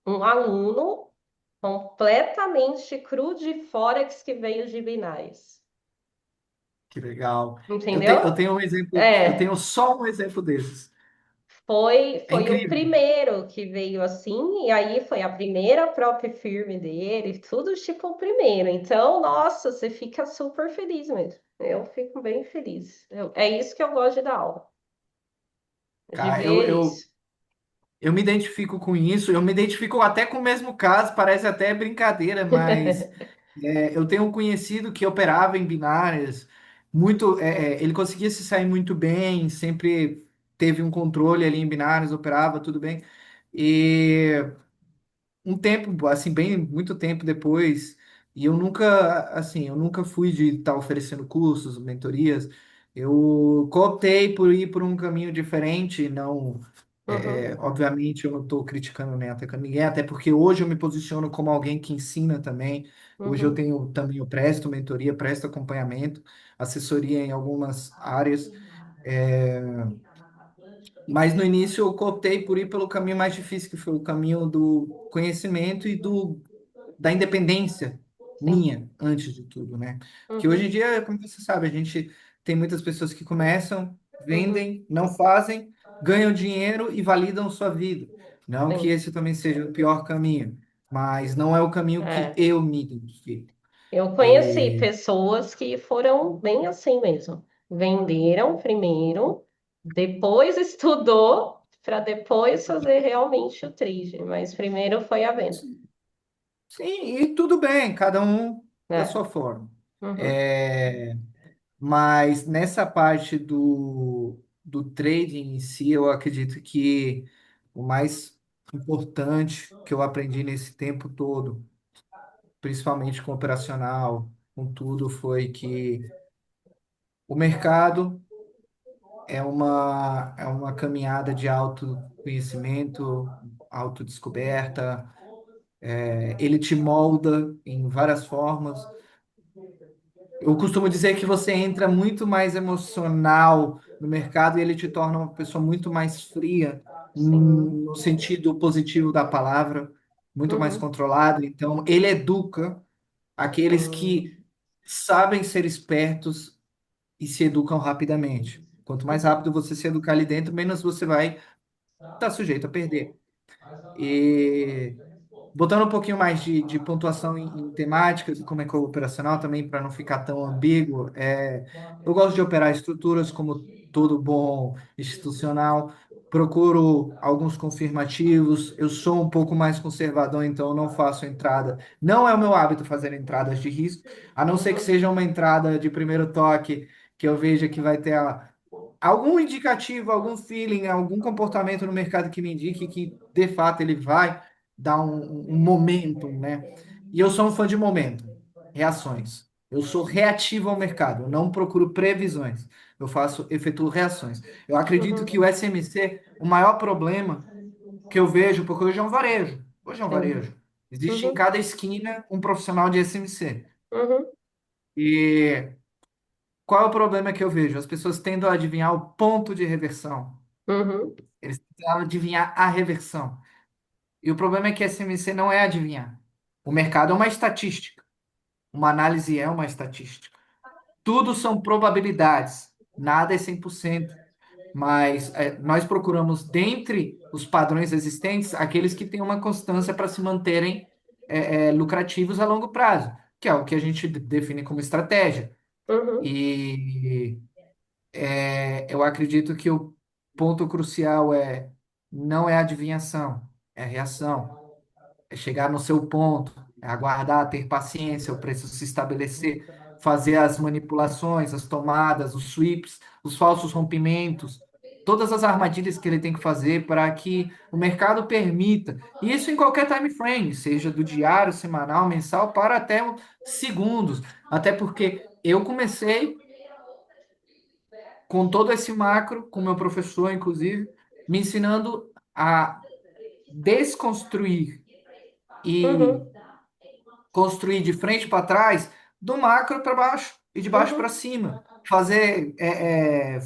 um aluno completamente cru de Forex que veio de Binais. Que legal. Eu Entendeu? tenho um exemplo, eu É, tenho só um exemplo desses. É foi o incrível. primeiro que veio assim, e aí foi a primeira própria firme dele, tudo tipo o primeiro. Então, nossa, você fica super feliz mesmo. Eu fico bem feliz. É isso que eu gosto de dar aula, de Cara, ver isso. eu me identifico com isso, eu me identifico até com o mesmo caso, parece até brincadeira, mas eu tenho um conhecido que operava em binárias, ele conseguia se sair muito bem, sempre teve um controle ali em binárias, operava tudo bem. E um tempo, assim, bem, muito tempo depois, e eu nunca fui de estar oferecendo cursos, mentorias, eu cooptei por ir por um caminho diferente, não, Uhum, obviamente eu não estou criticando nem atacando ninguém, até porque hoje eu me posiciono como alguém que ensina também, hoje eu uhum, tenho também, eu presto mentoria, presto acompanhamento, assessoria em algumas áreas, mas no início eu optei por ir pelo caminho mais difícil, que foi o caminho do conhecimento e da independência sim. minha, antes de tudo, né? Porque hoje em Uhum, dia, como você sabe, a gente tem muitas pessoas que começam, uhum, vendem, não fazem, ganham dinheiro e validam sua vida. Não que sim. esse também seja o pior caminho, mas não é o caminho que É. eu me identifico. Eu conheci E, pessoas que foram bem assim mesmo. Venderam primeiro, depois estudou para depois fazer realmente o trade, mas primeiro foi a venda. sim, e tudo bem, cada um da É. sua forma. Uhum, É, mas nessa parte do trading em si, eu acredito que o mais importante que eu aprendi nesse tempo todo, principalmente com operacional, com tudo, foi que o mercado é uma caminhada de autoconhecimento, autodescoberta, ele te molda em várias formas. Eu costumo dizer que você entra muito mais emocional no mercado e ele te torna uma pessoa muito mais fria, sim. no sentido positivo da palavra, muito mais Uhum, controlado. Então, ele educa aqueles que sim. sabem ser espertos e se educam rapidamente. Quanto mais Uhum, rápido você se educar ali dentro, menos você vai estar sujeito a perder. E botando um pouquinho mais de pontuação em temáticas e como é que é o operacional também, para não ficar tão ambíguo, eu gosto de operar estruturas como todo bom institucional, procuro alguns confirmativos, eu sou um pouco mais conservador, então eu não faço entrada. Não é o meu hábito fazer entradas de risco, a não ser que uhum, seja uma entrada de primeiro toque, que eu veja que vai ter algum indicativo, algum feeling, algum comportamento no mercado que me indique que, de fato, ele vai dar um momentum, né? E eu sou um fã de momentum, reações. Eu sou reativo ao mercado, eu não procuro previsões. Efetuo reações. Eu acredito que o uhum, SMC, o maior problema que eu vejo, porque hoje é um varejo. Hoje é um sim. varejo. Existe em Uhum, cada esquina um profissional de SMC. uhum, E qual é o problema que eu vejo? As pessoas tendem a adivinhar o ponto de reversão. uhum, Eles tentaram adivinhar a reversão. E o problema é que SMC não é adivinhar. O mercado é uma estatística. Uma análise é uma estatística. Tudo são probabilidades. Nada é 100%. Mas nós procuramos, dentre os padrões existentes, aqueles que têm uma constância para se manterem lucrativos a longo prazo, que é o que a gente define como estratégia. uhum, E eu acredito que o ponto crucial não é adivinhação, é reação, é chegar no seu ponto, é aguardar, ter paciência, o preço se estabelecer. fazer as manipulações, as tomadas, os sweeps, os falsos rompimentos, todas as armadilhas que ele tem que fazer para que o mercado permita. E isso em qualquer time frame, seja do diário, semanal, mensal, para até segundos. Até porque eu comecei com todo esse macro, com meu professor, inclusive, me ensinando a desconstruir e Uhum, construir de frente para trás, do macro para baixo e de baixo para uhum, cima. Fazer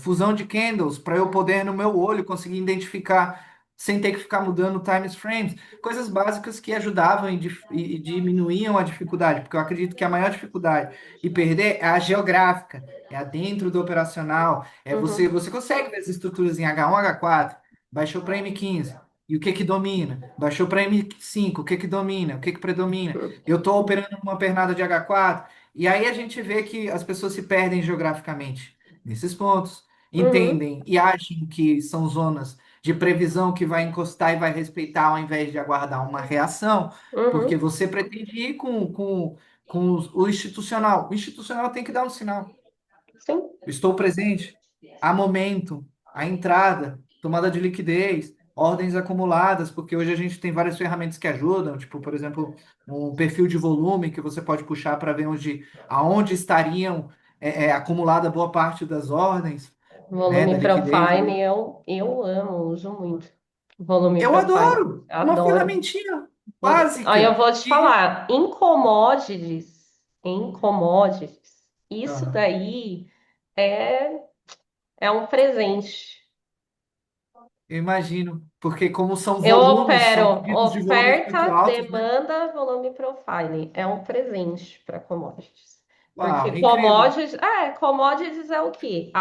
fusão de candles para eu poder, no meu olho, conseguir identificar sem ter que ficar mudando times frames. Coisas básicas que ajudavam e diminuíam a dificuldade, porque eu acredito que a maior dificuldade e perder é a geográfica, é a dentro do operacional. uhum, Você consegue ver as estruturas em H1, H4, baixou para M15. E o que que domina? Baixou para M5, o que que domina? O que que predomina? Eu estou operando numa pernada de H4, e aí a gente vê que as pessoas se perdem geograficamente nesses pontos, uhum, entendem e acham que são zonas de previsão que vai encostar e vai respeitar ao invés de aguardar uma reação, porque uhum. você pretende ir com o institucional. O institucional tem que dar um sinal. Sim. Estou presente. Há momento, a entrada, tomada de liquidez, ordens acumuladas, porque hoje a gente tem várias ferramentas que ajudam, tipo, por exemplo, um perfil de volume que você pode puxar para ver aonde estariam acumulada boa parte das ordens, né, da Volume liquidez. Profile eu amo, uso muito. Volume Eu Profile, adoro! Uma adoro. ferramentinha Aí eu básica vou te que falar, em commodities, isso ah, daí é, é um presente. eu imagino, porque como são Eu volumes, são opero pedidos de volumes muito oferta, altos, né? demanda, volume profile. É um presente para commodities. Uau, Porque incrível. commodities é o quê?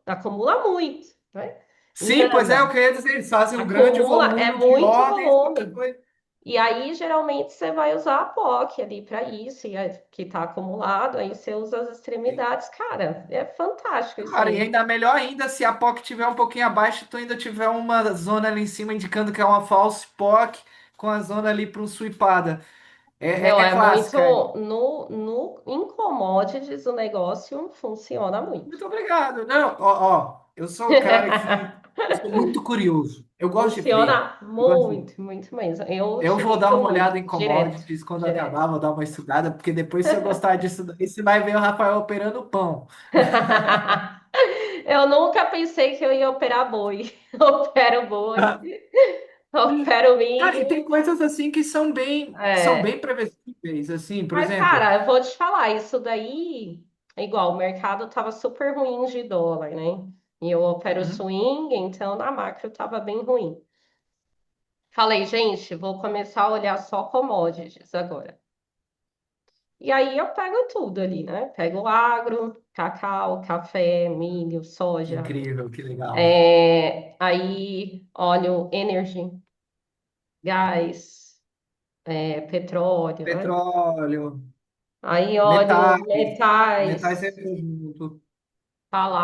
Acumula muito, né? Sim, pois é, eu Entenda, queria dizer, eles fazem um grande acumula é volume de muito ordens para volume. depois. E aí, geralmente, você vai usar a POC ali para isso, e que está acumulado, aí você usa as extremidades. Cara, é fantástico isso Cara, e aí. ainda melhor ainda se a POC tiver um pouquinho abaixo, tu ainda tiver uma zona ali em cima indicando que é uma false POC com a zona ali para um sweepada. Meu, É é muito. clássica. Em commodities, o negócio funciona muito. Muito obrigado. Não, eu sou o cara que eu sou muito curioso. Eu gosto de ver. Funciona Eu gosto de ver. muito, muito mesmo. Eu Eu vou dar utilizo uma olhada muito, em direto, commodities quando direto. acabar, vou dar uma estudada, porque depois, se eu gostar disso daí, você vai ver o Rafael operando pão. Eu nunca pensei que eu ia operar boi. Opero boi, opero Cara, e tem milho. coisas assim que são bem É. previsíveis, assim, por Mas, exemplo. cara, eu vou te falar, isso daí, igual, o mercado tava super ruim de dólar, né? E eu opero Uhum. swing, então na macro tava bem ruim. Falei, gente, vou começar a olhar só commodities agora. E aí eu pego tudo ali, né? Pego agro, cacau, café, milho, soja. Incrível, que legal. Aí óleo, energy, gás, petróleo, né? Petróleo, Aí óleo, metais, metais é metais, junto.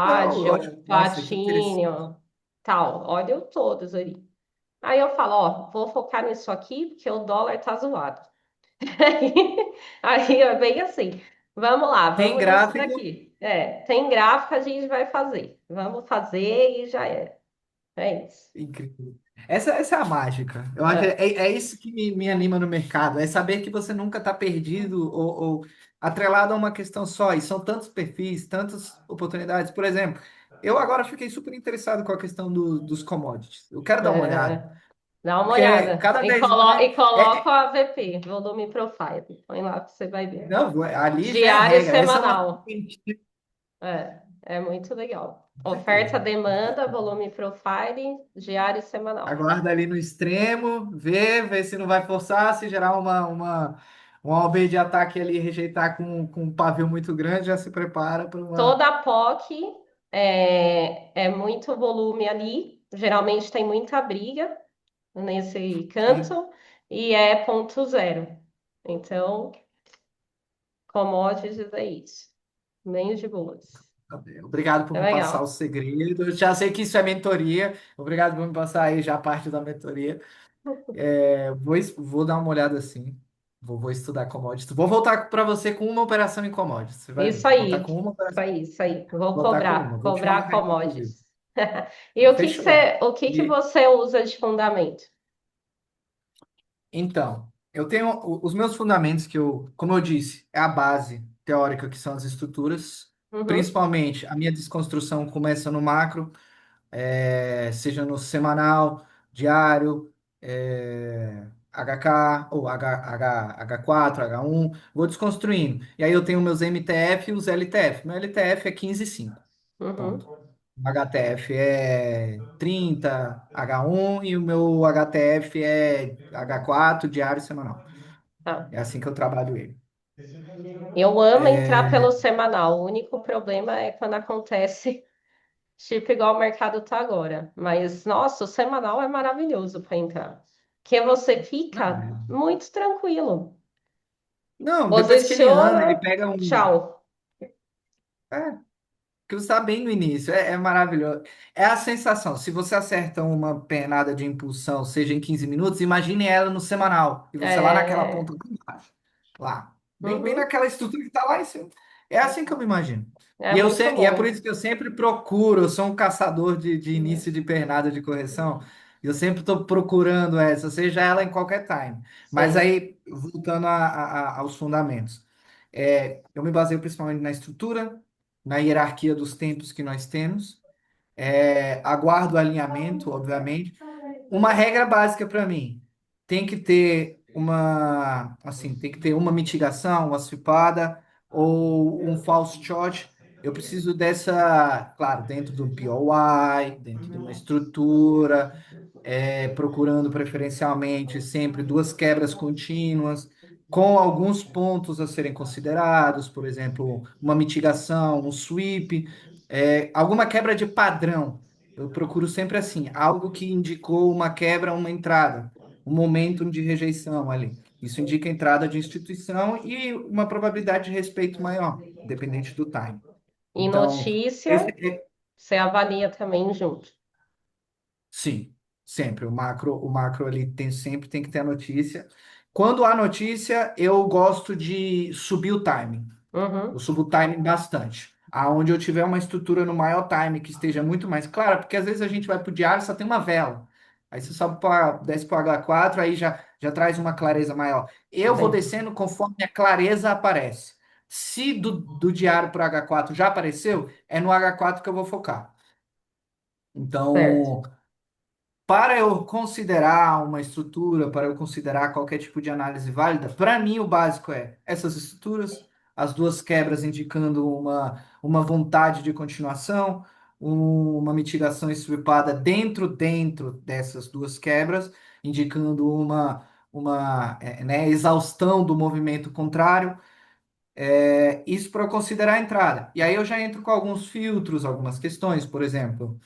Não, lógico. paládio, Nossa, que interessante. platínio, tal, óleo todos ali. Aí eu falo, ó, vou focar nisso aqui porque o dólar tá zoado. Aí é bem assim. Vamos lá, Tem vamos nisso gráfico, daqui. Tem gráfico, a gente vai fazer. Vamos fazer e já é. É isso. incrível. Essa é a mágica. Eu acho que É, é isso que me anima no mercado. É saber que você nunca está perdido ou atrelado a uma questão só. E são tantos perfis, tantas oportunidades. Por exemplo, eu agora fiquei super interessado com a questão dos commodities. Eu quero dar uma olhada. é, dá uma Porque olhada. cada vez mais. E coloca o AVP, Volume Profile. Põe lá que você vai ver. Não, ali já é Diário e regra. Essa é uma. semanal. É muito legal. Oferta, demanda, volume profile, diário e semanal. Aguarda ali no extremo, vê se não vai forçar, se gerar uma OB de ataque ali, rejeitar com um pavio muito grande, já se prepara para uma. Toda a POC é muito volume ali. Geralmente tem muita briga nesse Sim, canto e é ponto zero. Então, commodities é isso. Bem de boas. tá bem. Obrigado por É me passar o legal. segredo. Eu já sei que isso é mentoria. Obrigado por me passar aí já a parte da mentoria. Vou dar uma olhada assim. Vou estudar commodities. Vou voltar para você com uma operação em commodities. Você vai ver. Isso Vou voltar aí, com uma isso operação. aí, isso aí. Vou Vou voltar com uma. cobrar, Vou te cobrar mandar, inclusive. commodities. E Fechou. o que E, você usa de fundamento? então, eu tenho os meus fundamentos que eu, como eu disse, é a base teórica que são as estruturas. Uhum, Principalmente, a minha desconstrução começa no macro, seja no semanal, diário, HK, ou H4, H1, vou desconstruindo. E aí eu tenho meus MTF e os LTF. Meu LTF é 15,5. uhum, Ponto. O HTF é 30 H1 e o meu HTF é H4, diário e semanal. tá. É assim que eu trabalho ele. Eu amo entrar pelo É, semanal. O único problema é quando acontece, tipo, igual o mercado tá agora. Mas, nossa, o semanal é maravilhoso para entrar. Porque você não, fica muito tranquilo. não, depois que ele anda, ele Posiciona, pega um. tchau. É, que você está bem no início, é maravilhoso. É a sensação, se você acerta uma pernada de impulsão, seja em 15 minutos, imagine ela no semanal, e você lá naquela É. ponta bem embaixo, lá, bem Uhum, naquela estrutura que está lá em cima. É assim que eu me imagino. é muito E é por bom. isso que eu sempre procuro, eu sou um caçador de início de pernada de correção, e eu sempre estou procurando essa, seja ela em qualquer time. Mas Sim. aí, voltando aos fundamentos, eu me baseio principalmente na estrutura, na hierarquia dos tempos que nós temos. Aguardo o alinhamento, obviamente. Uma regra básica para mim, tem que ter uma mitigação, uma swipada ou um false short. Eu preciso dessa, claro, dentro do POI, dentro de uma estrutura, procurando preferencialmente sempre duas quebras contínuas, com alguns pontos a serem considerados, por exemplo, uma mitigação, um sweep, alguma quebra de padrão. Eu procuro sempre assim, algo que indicou uma quebra, uma entrada, um momento de rejeição ali. Isso indica entrada de instituição e uma probabilidade de respeito maior, dependente do time. E Então, esse notícia, é você avalia também junto. sim, sempre. O macro ali sempre tem que ter a notícia. Quando há notícia, eu gosto de subir o timing. Eu Uhum, subo o timing bastante. Aonde eu tiver uma estrutura no maior time que esteja muito mais clara, porque às vezes a gente vai para o diário e só tem uma vela. Aí você sobe para desce para o H4, aí já traz uma clareza maior. Eu vou sim, descendo conforme a clareza aparece. Se do diário para o H4 já apareceu, é no H4 que eu vou focar. certo. Então, para eu considerar uma estrutura, para eu considerar qualquer tipo de análise válida, para mim o básico é essas estruturas, as duas quebras indicando uma vontade de continuação, uma mitigação eswipada dentro dessas duas quebras, indicando uma exaustão do movimento contrário. Isso para eu considerar a entrada. E aí eu já entro com alguns filtros, algumas questões, por exemplo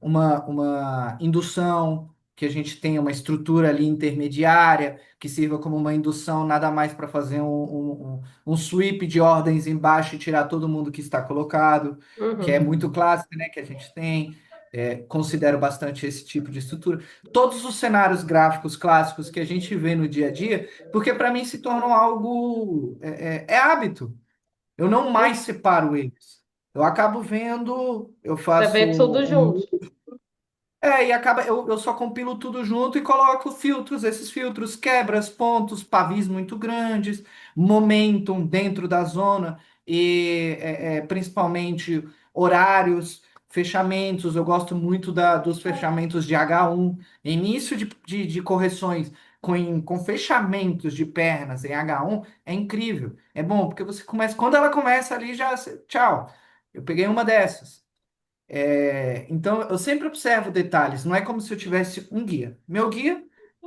uma indução, que a gente tenha uma estrutura ali intermediária, que sirva como uma indução, nada mais para fazer um sweep de ordens embaixo e tirar todo mundo que está colocado, que é Uhum, muito clássico, né, que a gente tem. Considero bastante esse tipo de estrutura. Todos os cenários gráficos clássicos que a gente vê no dia a dia, porque para mim se tornam algo, é hábito. Eu não mais uhum. separo eles. Eu acabo vendo, eu Você faço vê tudo junto. e acaba, eu só compilo tudo junto e coloco filtros, esses filtros, quebras, pontos, pavis muito grandes, momentum dentro da zona e principalmente horários, fechamentos. Eu gosto muito dos fechamentos de H1, início de correções com fechamentos de pernas em H1 é incrível. É bom, porque você começa, quando ela começa ali já, tchau. Eu peguei uma dessas. Então, eu sempre observo detalhes, não é como se eu tivesse um guia. Meu guia,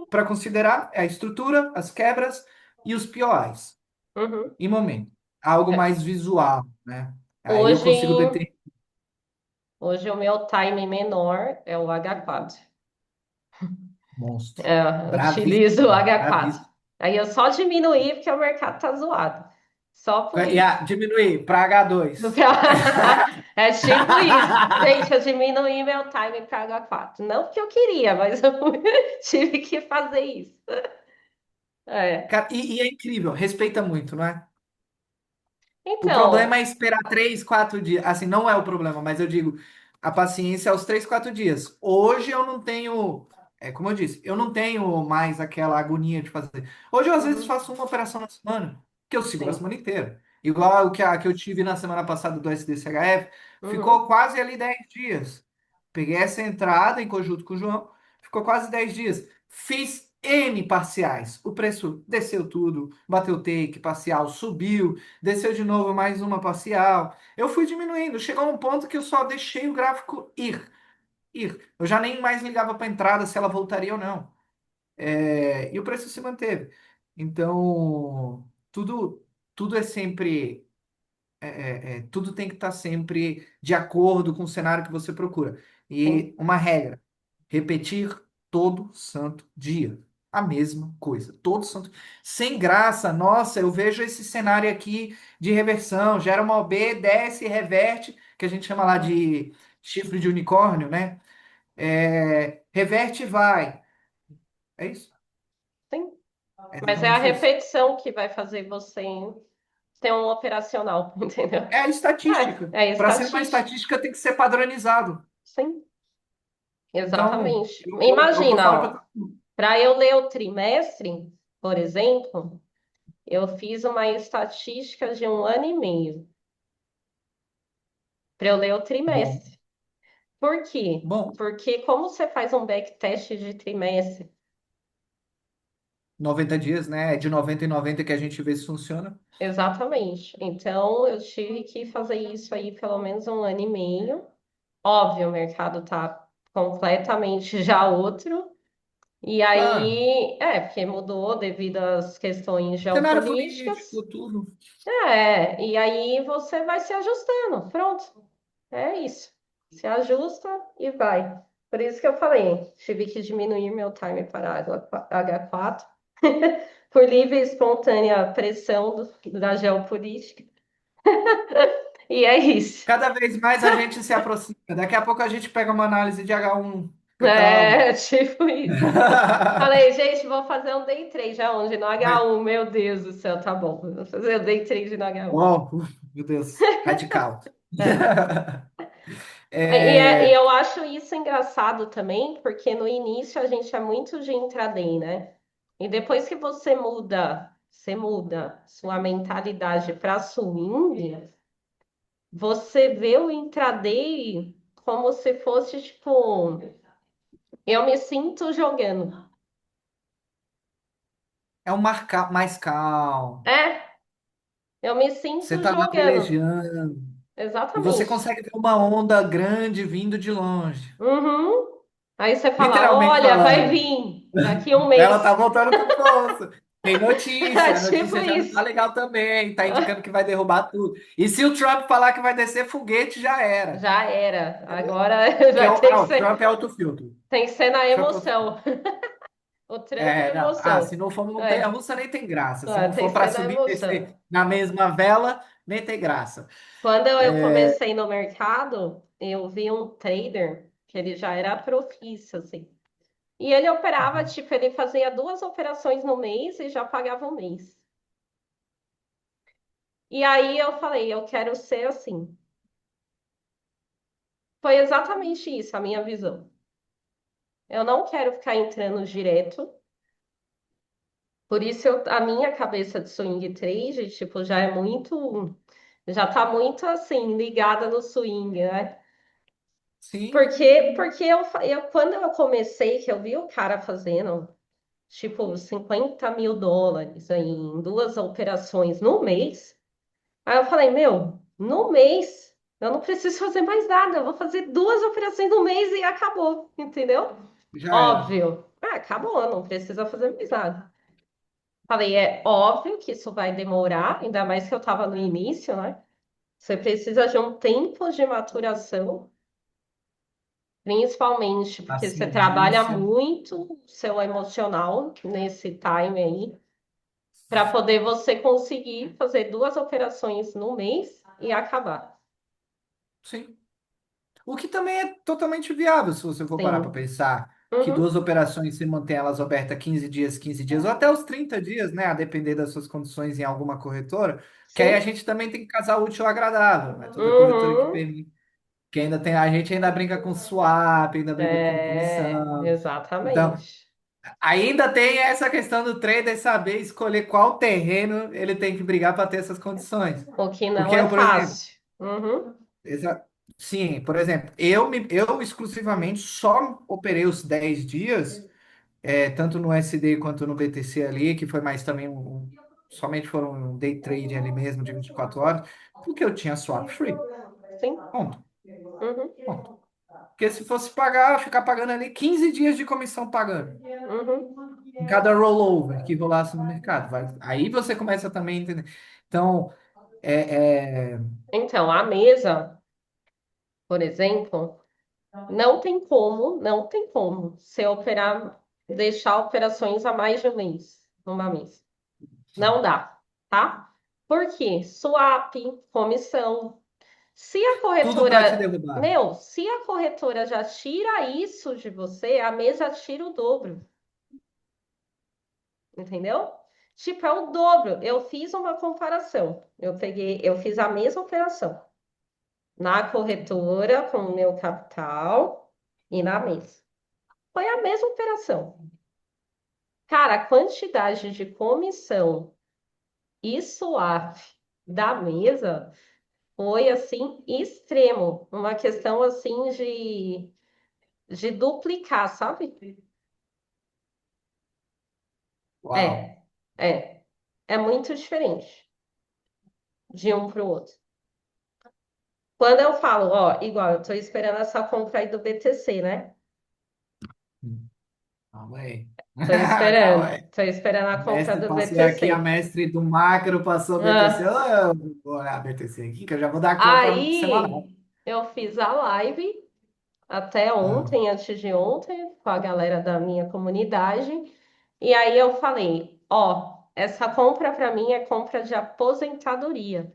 para considerar, é a estrutura, as quebras e os POIs, Uhum. em momento. Algo É. mais visual, né? Aí eu Hoje, consigo determinar. hoje o meu time menor é o H4. Monstro. É, eu utilizo o Bravíssimo, H4. bravíssimo. Aí eu só diminuí porque o mercado tá zoado. Só por isso. Diminuir para H2. É tipo isso. Gente, eu diminuí meu time para H4. Não porque eu queria, mas eu tive que fazer isso. É. Cara, e é incrível, respeita muito, não é? O problema Então, é esperar 3, 4 dias. Assim, não é o problema, mas eu digo, a paciência é os 3, 4 dias. Hoje eu não tenho, como eu disse, eu não tenho mais aquela agonia de fazer. Hoje eu às vezes uhum, faço uma operação na semana, que eu seguro a sim. semana inteira. Igual a que eu tive na semana passada do SDCHF, Uhum, ficou quase ali 10 dias. Peguei essa entrada em conjunto com o João, ficou quase 10 dias. Fiz N parciais. O preço desceu tudo, bateu take, parcial, subiu. Desceu de novo mais uma parcial. Eu fui diminuindo. Chegou um ponto que eu só deixei o gráfico ir. Eu já nem mais ligava para a entrada se ela voltaria ou não. E o preço se manteve. Então, tudo é sempre tudo tem que estar sempre de acordo com o cenário que você procura. sim. E uma regra: repetir todo santo dia. A mesma coisa, todo santo. Sem graça, nossa, eu vejo esse cenário aqui de reversão, gera uma OB, desce, reverte, que a gente chama lá de chifre de unicórnio, né? Reverte e vai. É isso. Sim. É Mas é a exatamente isso. repetição que vai fazer você ter um operacional, entendeu? É a estatística. É Para ser uma estatística. estatística, tem que ser padronizado. Sim, Então, exatamente. é o que eu Imagina, falo ó, para eu ler o trimestre, por exemplo, eu fiz uma estatística de 1 ano e meio para eu ler o bom, trimestre. Por quê? bom. Porque como você faz um backtest de trimestre? 90 dias, né? É de 90 em 90 que a gente vê se funciona. Exatamente. Então, eu tive que fazer isso aí pelo menos 1 ano e meio. Óbvio, o mercado tá completamente já outro. E Claro. aí, porque mudou devido às questões Cenário político, geopolíticas. tudo. E aí você vai se ajustando. Pronto. É isso. Se ajusta e vai. Por isso que eu falei, tive que diminuir meu time para H4 por livre e espontânea pressão da geopolítica. E é isso. Cada vez mais a gente se aproxima. Daqui a pouco a gente pega uma análise de H1. Fica calmo. É, tipo isso. Falei, gente, vou fazer um day trade aonde? No Mas, H1, meu Deus do céu, tá bom. Vou fazer o day trade no H1. uau, meu Deus, radical. É. E É, eu acho isso engraçado também, porque no início a gente é muito de intraday, né? E depois que você muda sua mentalidade para swing, você vê o intraday como se fosse tipo, eu me sinto jogando. é um marcar mais calmo. É, eu me Você sinto tá lá jogando. pelejando. E você Exatamente. consegue ver uma onda grande vindo de longe. Uhum. Aí você fala, Literalmente olha, vai falando. vir daqui a um Ela tá mês. voltando com força. Tem notícia, a Tipo notícia já não tá isso. legal também, tá indicando que vai derrubar tudo. E se o Trump falar que vai descer foguete, já era. Já era. Entendeu? Agora Que é vai ter que o ser, Trump é outro filtro. tem que ser na Trump é outro filtro. emoção. O Trump é Não. Ah, se emoção. não for montanha É, russa, nem tem graça. Se não tem for que para ser na subir e emoção. descer na mesma vela, nem tem graça. Quando eu comecei no mercado, eu vi um trader que ele já era profício, assim. E ele operava, tipo, ele fazia 2 operações no mês e já pagava um mês. E aí eu falei, eu quero ser assim. Foi exatamente isso a minha visão. Eu não quero ficar entrando direto. Por isso a minha cabeça de swing trade, tipo, já tá muito assim ligada no swing, né? Sim, Porque quando eu comecei, que eu vi o cara fazendo, tipo, US$ 50.000 aí em 2 operações no mês, aí eu falei, meu, no mês eu não preciso fazer mais nada, eu vou fazer 2 operações no mês e acabou, entendeu? já era. Óbvio. Acabou, não precisa fazer mais nada. Falei, é óbvio que isso vai demorar, ainda mais que eu estava no início, né? Você precisa de um tempo de maturação, principalmente porque você trabalha Paciência. muito o seu emocional nesse time aí, para poder você conseguir fazer 2 operações no mês e acabar. Sim. O que também é totalmente viável, se você for parar para Sim, pensar. que Uhum, duas operações você mantém elas abertas 15 dias, ou até os 30 dias, né? A depender das suas condições em alguma corretora, que aí a sim. gente também tem que casar útil ao agradável, né? Toda corretora que Uhum. permite, que ainda tem, a gente ainda brinca com swap, ainda brinca com É, comissão. Então, exatamente. ainda tem essa questão do trader saber escolher qual terreno ele tem que brigar para ter essas condições. O que não Porque é eu, por exemplo, fácil. Uhum, sim, por exemplo, eu exclusivamente só operei os 10 dias, tanto no SD quanto no BTC ali, que foi mais também somente foram um day trade ali mesmo, de 24 horas, porque eu tinha swap free. sim. Ponto. Uhum, Ponto. Porque se fosse pagar, ficar pagando ali 15 dias de comissão pagando. uhum. Em cada rollover que rolasse no mercado. Aí você começa também a entender. Então, é, é, Então, a mesa, por exemplo, não tem como você operar, deixar operações a mais de um mês, numa mesa. Não dá, tá? Por quê? Swap, comissão. Se a tudo para te corretora, derrubar. meu, se a corretora já tira isso de você, a mesa tira o dobro, entendeu? Tipo, é o dobro. Eu fiz uma comparação. Eu fiz a mesma operação na corretora com o meu capital e na mesa. Foi a mesma operação. Cara, a quantidade de comissão e swap da mesa foi assim extremo, uma questão assim de duplicar, sabe? Uau. É, é, é muito diferente de um para o outro. Quando eu falo, ó, igual, eu tô esperando essa compra aí do BTC, né? Calma aí. Tô Calma esperando, aí. tô esperando a compra Mestre, do passei aqui, a BTC. mestre do macro passou BTC. Ah, Eu vou olhar a BTC aqui, que eu já vou dar compra semanal. aí eu fiz a live até Ah, ontem, antes de ontem, com a galera da minha comunidade. E aí eu falei, ó, essa compra para mim é compra de aposentadoria. O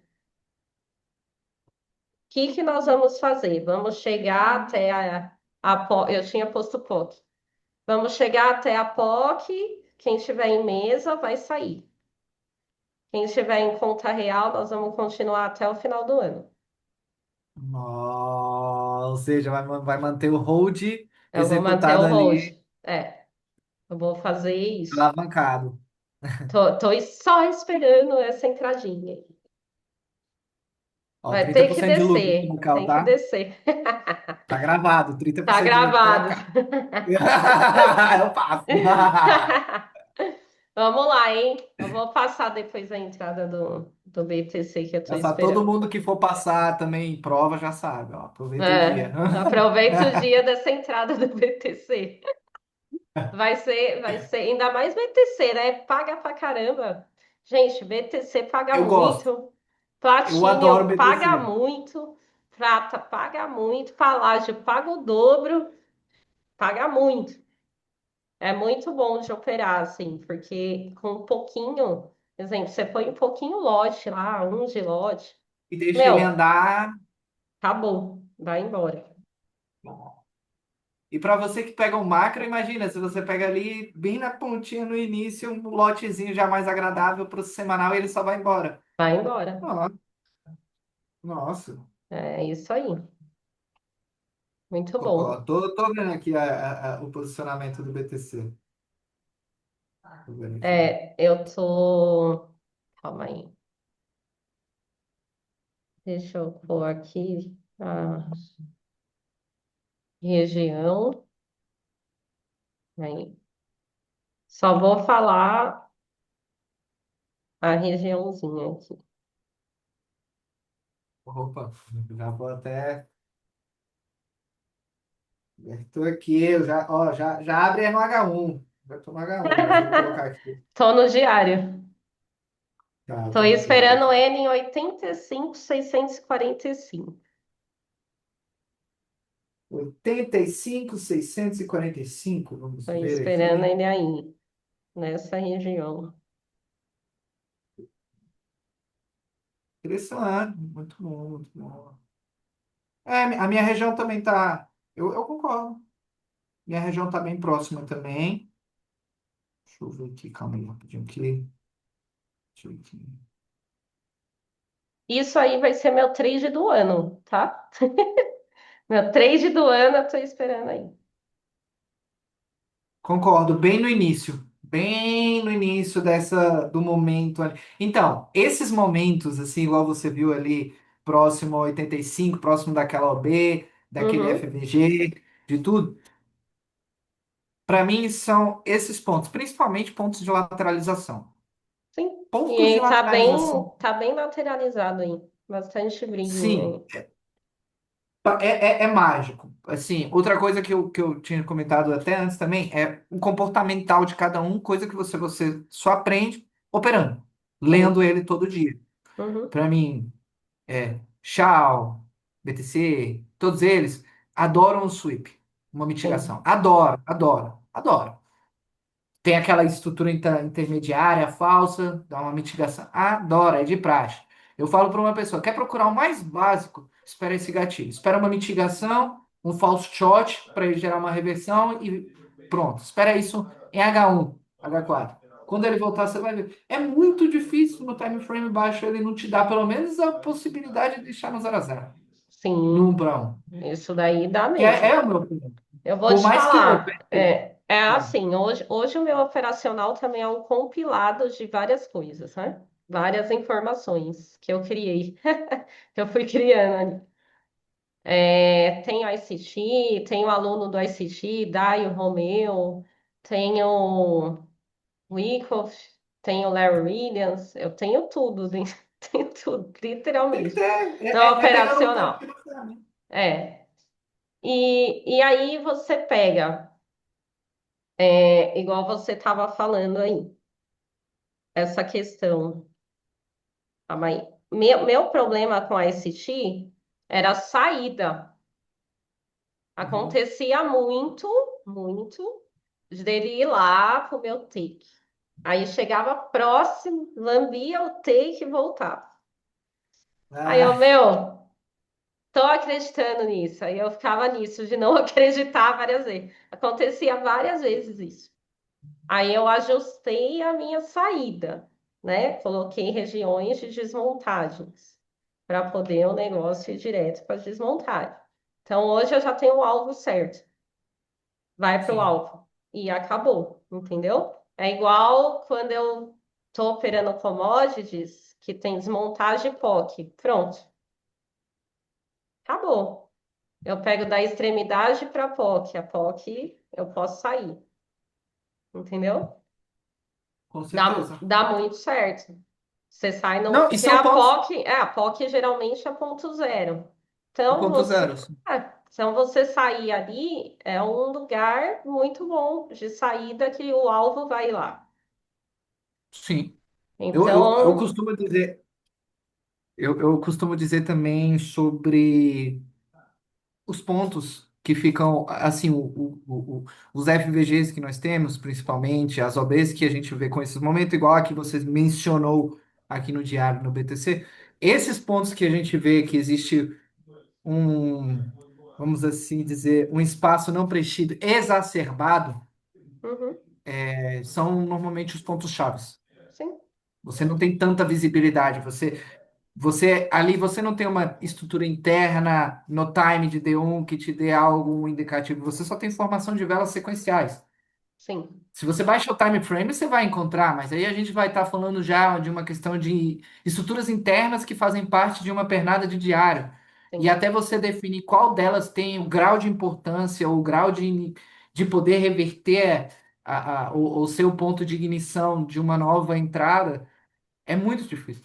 que que nós vamos fazer? Vamos chegar até eu tinha posto POC. Vamos chegar até a POC, quem estiver em mesa vai sair. Quem estiver em conta real, nós vamos continuar até o final do ano. ou seja, vai manter o hold Eu vou manter executado o hold. ali, É, eu vou fazer isso. alavancado. Tô só esperando essa entradinha. Ó, Vai ter que 30% de lucro no descer, local, tem que tá? descer. Tá gravado, trinta por Tá cento de lucro tá na gravado. cara. Eu passo. Vamos lá, hein? Eu vou passar depois a entrada do BTC que eu tô Já sabe, todo esperando. mundo que for passar também em prova já sabe, ó. Aproveita o dia. É, aproveita o dia dessa entrada do BTC. Vai ser, ainda mais BTC, né? Paga pra caramba. Gente, BTC paga Eu gosto. muito. Eu adoro Platinum paga BTC. muito. Prata paga muito. Paládio paga o dobro. Paga muito. É muito bom de operar, assim, porque com um pouquinho, por exemplo, você põe um pouquinho lote lá, um de lote, E deixa ele meu, andar. acabou, vai embora. E para você que pega um macro, imagina, se você pega ali bem na pontinha no início, um lotezinho já mais agradável para o semanal e ele só vai embora. Vai embora. Ó, nossa. É isso aí. Muito Ó, bom. tô vendo aqui o posicionamento do BTC. Tô vendo aqui. Eu tô. Calma aí. Deixa eu pôr aqui a região. Aí. Só vou falar a regiãozinha aqui. Opa, já vou até. Estou aqui, eu já, ó, já abre no H1. Já estou no H1, mas vou colocar aqui. Tô no diário. Tá, Tô tô no diário esperando aqui. ele em 85.645. 85.645, vamos Tô ver esperando aqui. ele aí, nessa região. Interessante, muito bom, muito bom. A minha região também tá. Eu concordo. Minha região está bem próxima também. Deixa eu ver aqui, calma aí, rapidinho aqui. Deixa eu ver aqui. Isso aí vai ser meu trade do ano, tá? Meu trade do ano eu tô esperando aí. Concordo, bem no início do momento ali. Então, esses momentos, assim, igual você viu ali, próximo ao 85, próximo daquela OB, daquele Uhum, FVG, de tudo, para mim são esses pontos, principalmente pontos de lateralização. sim. Pontos de E lateralização, tá bem lateralizado aí. Bastante brilhinho sim, aí. é mágico. Assim, outra coisa que eu tinha comentado até antes também é o comportamental de cada um, coisa que você só aprende operando, Sim. lendo ele todo dia. Uhum, Para mim, Shao, BTC, todos eles adoram o sweep, uma sim. mitigação. Adoro, adoro, adoro. Tem aquela estrutura intermediária falsa, dá uma mitigação. Adora, é de praxe. Eu falo para uma pessoa, quer procurar o mais básico? Espera esse gatilho. Espera uma mitigação, um false shot para ele gerar uma reversão e pronto. Espera isso em H1, H4. Quando ele voltar, você vai ver. É muito difícil no time frame baixo ele não te dá pelo menos a possibilidade de deixar no 0 a 0, no Sim. 1 para 1. Isso daí dá Que é, mesmo. é o meu ponto. Eu vou Por te mais que eu falar, opere. é Ah, assim, hoje o meu operacional também é um compilado de várias coisas, né? Várias informações que eu criei, que eu fui criando ali. Tenho ICT, tenho aluno do ICT, Daio Romeu, tenho o Wyckoff, tenho Larry Williams, eu tenho tudo, tenho tudo, tem que literalmente, ter. no É pegando um tanto que operacional. você. É. E aí você pega. Igual você estava falando aí, essa questão. Calma aí. Meu problema com a ST era a saída. Uhum. Acontecia muito, muito, dele ir lá pro meu take. Aí chegava próximo, lambia o take e voltava. Aí eu, Ah, meu, tô acreditando nisso. Aí eu ficava nisso, de não acreditar várias vezes. Acontecia várias vezes isso. Aí eu ajustei a minha saída, né? Coloquei regiões de desmontagens para poder o negócio ir direto para desmontagem. Então hoje eu já tenho o alvo certo. Vai para o sim, alvo e acabou, entendeu? É igual quando eu estou operando commodities que tem desmontagem POC. Pronto, acabou. Eu pego da extremidade para a POC. A POC eu posso sair, entendeu? com Dá, certeza. dá muito certo. Você sai no. Não, e Porque são pontos A POC geralmente é ponto zero. Então ponto você, zero. então você sair ali é um lugar muito bom de saída que o alvo vai lá. Sim. Eu Então, costumo dizer, eu costumo dizer também sobre os pontos que ficam, assim, os FVGs que nós temos, principalmente, as OBs que a gente vê com esses momentos, igual a que você mencionou aqui no diário, no BTC, esses pontos que a gente vê que existe um, vamos assim dizer, um espaço não preenchido exacerbado, uhum, são normalmente os pontos chaves. sim, Você não tem tanta visibilidade, você ali você não tem uma estrutura interna no time de D1 que te dê algo indicativo, você só tem informação de velas sequenciais. sim, Se você baixa o time frame, você vai encontrar, mas aí a gente vai estar falando já de uma questão de estruturas internas que fazem parte de uma pernada de diário. E sim. até você definir qual delas tem o grau de importância, o grau de poder reverter o seu ponto de ignição de uma nova entrada, é muito difícil.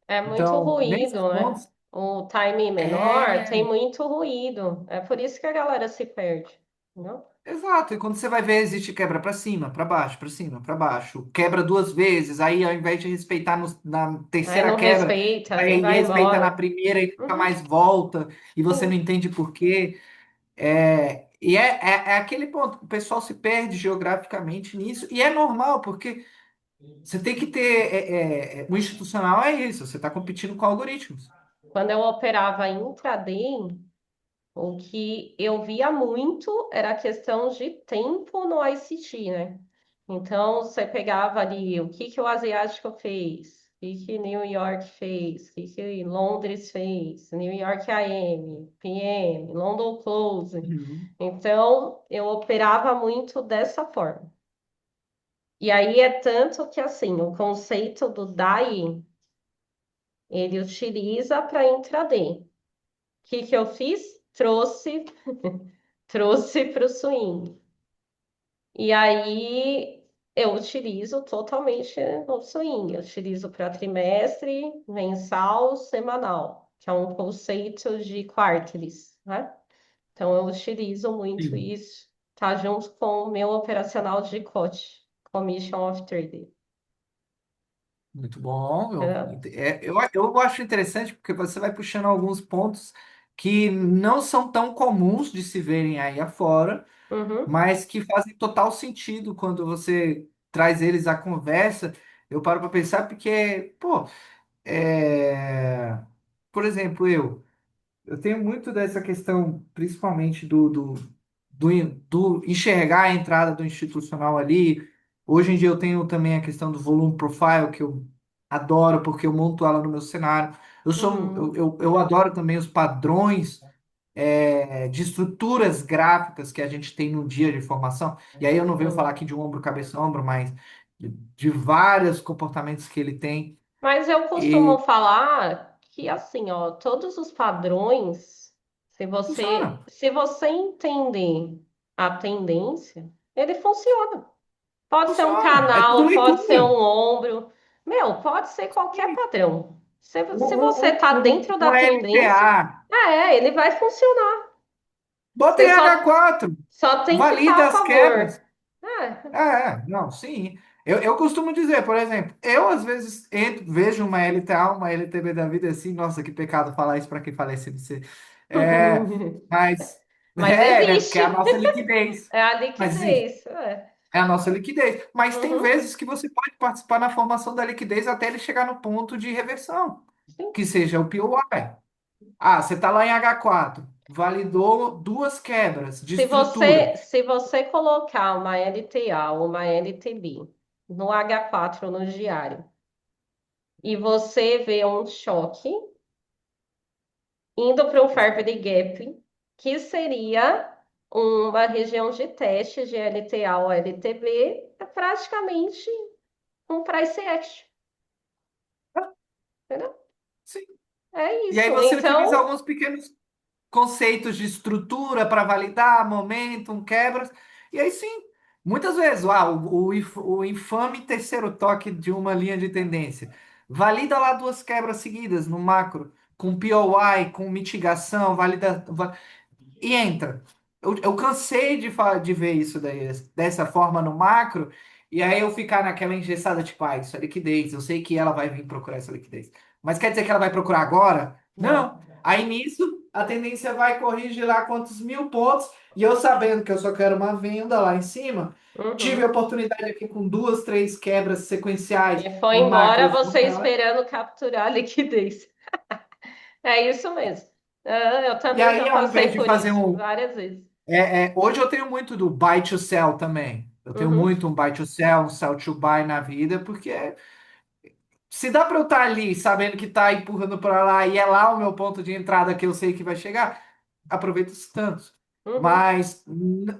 É muito Então, nesses ruído, né? pontos, O time menor tem é. muito ruído. É por isso que a galera se perde, entendeu? Exato, e quando você vai ver, existe quebra para cima, para baixo, para cima, para baixo. Quebra duas vezes, aí ao invés de respeitar na Aí terceira não quebra, respeita aí e vai respeita na embora. primeira e nunca Uhum, mais volta, e você não sim. entende por quê. E é aquele ponto, o pessoal se perde geograficamente nisso, e é normal, porque você tem que ter. O institucional é isso, você está competindo com algoritmos. Quando eu operava intraday, O que eu via muito era a questão de tempo no ICT, né? Então, você pegava ali o que que o asiático fez, o que New York fez, o que Londres fez, New York AM, PM, London Close. Uhum. Então, eu operava muito dessa forma. E aí é tanto que, assim, o conceito do DAI, ele utiliza para intraday. O que que eu fiz? Trouxe para o swing. E aí eu utilizo totalmente no swing. Eu utilizo para trimestre, mensal, semanal, que é um conceito de quarterlies, né? Então eu utilizo muito Sim. isso, tá junto com o meu operacional de coach, Commission of Trading, Muito bom. entendeu? Eu acho interessante porque você vai puxando alguns pontos que não são tão comuns de se verem aí afora, Uhum, mas que fazem total sentido quando você traz eles à conversa. Eu paro para pensar porque, pô, por exemplo, eu tenho muito dessa questão, principalmente do enxergar a entrada do institucional ali. Hoje em dia eu tenho também a questão do volume profile, que eu adoro, porque eu monto ela no meu cenário. uhum, Eu adoro também os padrões de estruturas gráficas que a gente tem no dia de formação. E aí eu não venho falar sim. aqui de ombro, cabeça, ombro, mas de vários comportamentos que ele tem. Mas eu costumo E falar que assim, ó, todos os padrões, funciona. se você entender a tendência, ele funciona. Pode ser um Funciona. É tudo canal, pode ser um leitura. ombro, meu, pode ser qualquer padrão. Se você Um, tá dentro da tendência, LTA. ele vai funcionar. Bota Você em H4. só tem que estar Valida a as favor. quebras. É. Não, sim. Eu costumo dizer, por exemplo, eu às vezes vejo uma LTA, uma LTB da vida assim, nossa, que pecado falar isso para quem fala SMC. É, mas, Mas né, porque é a existe. nossa liquidez. É a Mas existe. liquidez. É. É a nossa liquidez. Mas tem Uhum, vezes que você pode participar na formação da liquidez até ele chegar no ponto de reversão, sim. que seja o POI. Ah, você está lá em H4, validou duas quebras de estrutura. Se você colocar uma LTA ou uma LTB no H4 no diário e você vê um choque indo para um Fairway Gap, que seria uma região de teste de LTA ou LTB, é praticamente um price action, entendeu? Sim. É E aí isso. você utiliza Então, alguns pequenos conceitos de estrutura para validar momentum, quebras. E aí sim, muitas vezes, o infame terceiro toque de uma linha de tendência. Valida lá duas quebras seguidas no macro, com POI, com mitigação, e entra. Eu cansei de ver isso daí, dessa forma no macro, e aí eu ficar naquela engessada, tipo, isso é liquidez, eu sei que ela vai vir procurar essa liquidez. Mas quer dizer que ela vai procurar agora? não. Não. Aí nisso, a tendência vai corrigir lá quantos mil pontos, e eu sabendo que eu só quero uma venda lá em cima, tive a Uhum. oportunidade aqui com duas, três quebras sequenciais E foi em embora macros. você esperando capturar a liquidez. É isso mesmo. Ah, eu E também aí, já ao passei invés de por fazer isso um várias vezes. hoje eu tenho muito do buy to sell também. Eu tenho Uhum, muito um buy to sell, um sell to buy na vida, porque se dá para eu estar ali sabendo que está empurrando para lá e é lá o meu ponto de entrada que eu sei que vai chegar, aproveito os tantos. uhum, Mas,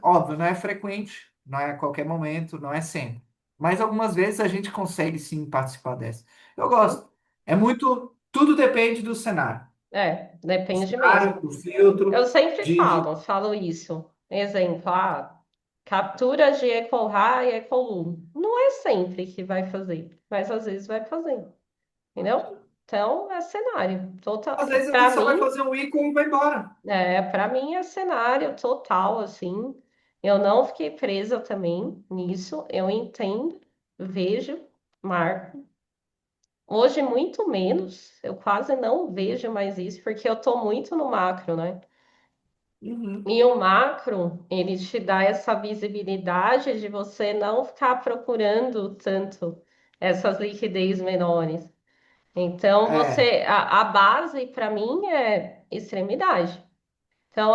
óbvio, não é frequente, não é a qualquer momento, não é sempre. Mas algumas vezes a gente consegue sim participar dessa. Eu sim. gosto. É muito, tudo depende do cenário. Do Depende cenário, mesmo. do filtro, Eu sempre de... falo isso. Exemplo, captura de Equal High e Equal Low. Não é sempre que vai fazer, mas às vezes vai fazer, entendeu? Então, é cenário. Total, Às vezes ele para só vai mim, fazer um ícone e vai embora. para mim é cenário total, assim. Eu não fiquei presa também nisso. Eu entendo, vejo, marco. Hoje, muito menos. Eu quase não vejo mais isso, porque eu tô muito no macro, né? Uhum. E o macro, ele te dá essa visibilidade de você não ficar procurando tanto essas liquidez menores. Então, É. a base, para mim, é extremidade. Então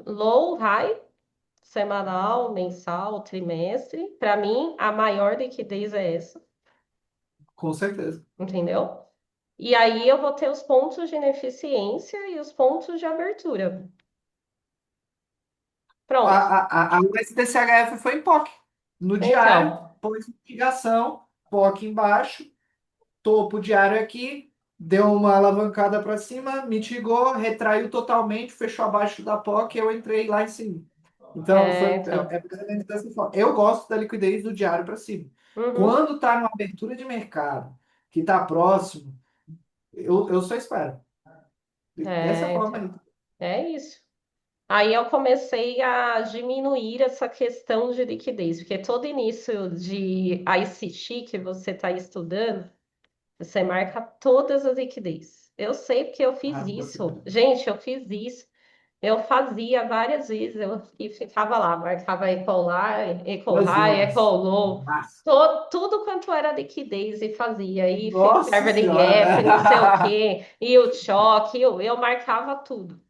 low, high, semanal, mensal, trimestre. Para mim, a maior liquidez é essa, Com certeza. entendeu? E aí eu vou ter os pontos de ineficiência e os pontos de abertura. Pronto. O STCHF foi em POC. No diário, Então, pôs investigação, POC embaixo, topo diário aqui, deu uma alavancada para cima, mitigou, retraiu totalmente, fechou abaixo da POC, eu entrei lá em cima. Então, então. é mais ou menos dessa forma. Eu gosto da liquidez do diário para cima. Uhum, Quando está numa abertura de mercado, que está próximo, eu só espero. Dessa forma então. aí. É isso. Aí eu comecei a diminuir essa questão de liquidez, porque todo início de ICT que você está estudando, você marca todas as liquidez. Eu sei porque eu fiz Ah, isso. Gente, eu fiz isso. Eu fazia várias vezes, e ficava lá, marcava Ecolar, duas Ecohigh, horas. Ecolow, Massa. tudo quanto era liquidez e fazia, e Nossa Beverly Gap, não sei o Senhora! quê, e o choque, eu marcava tudo.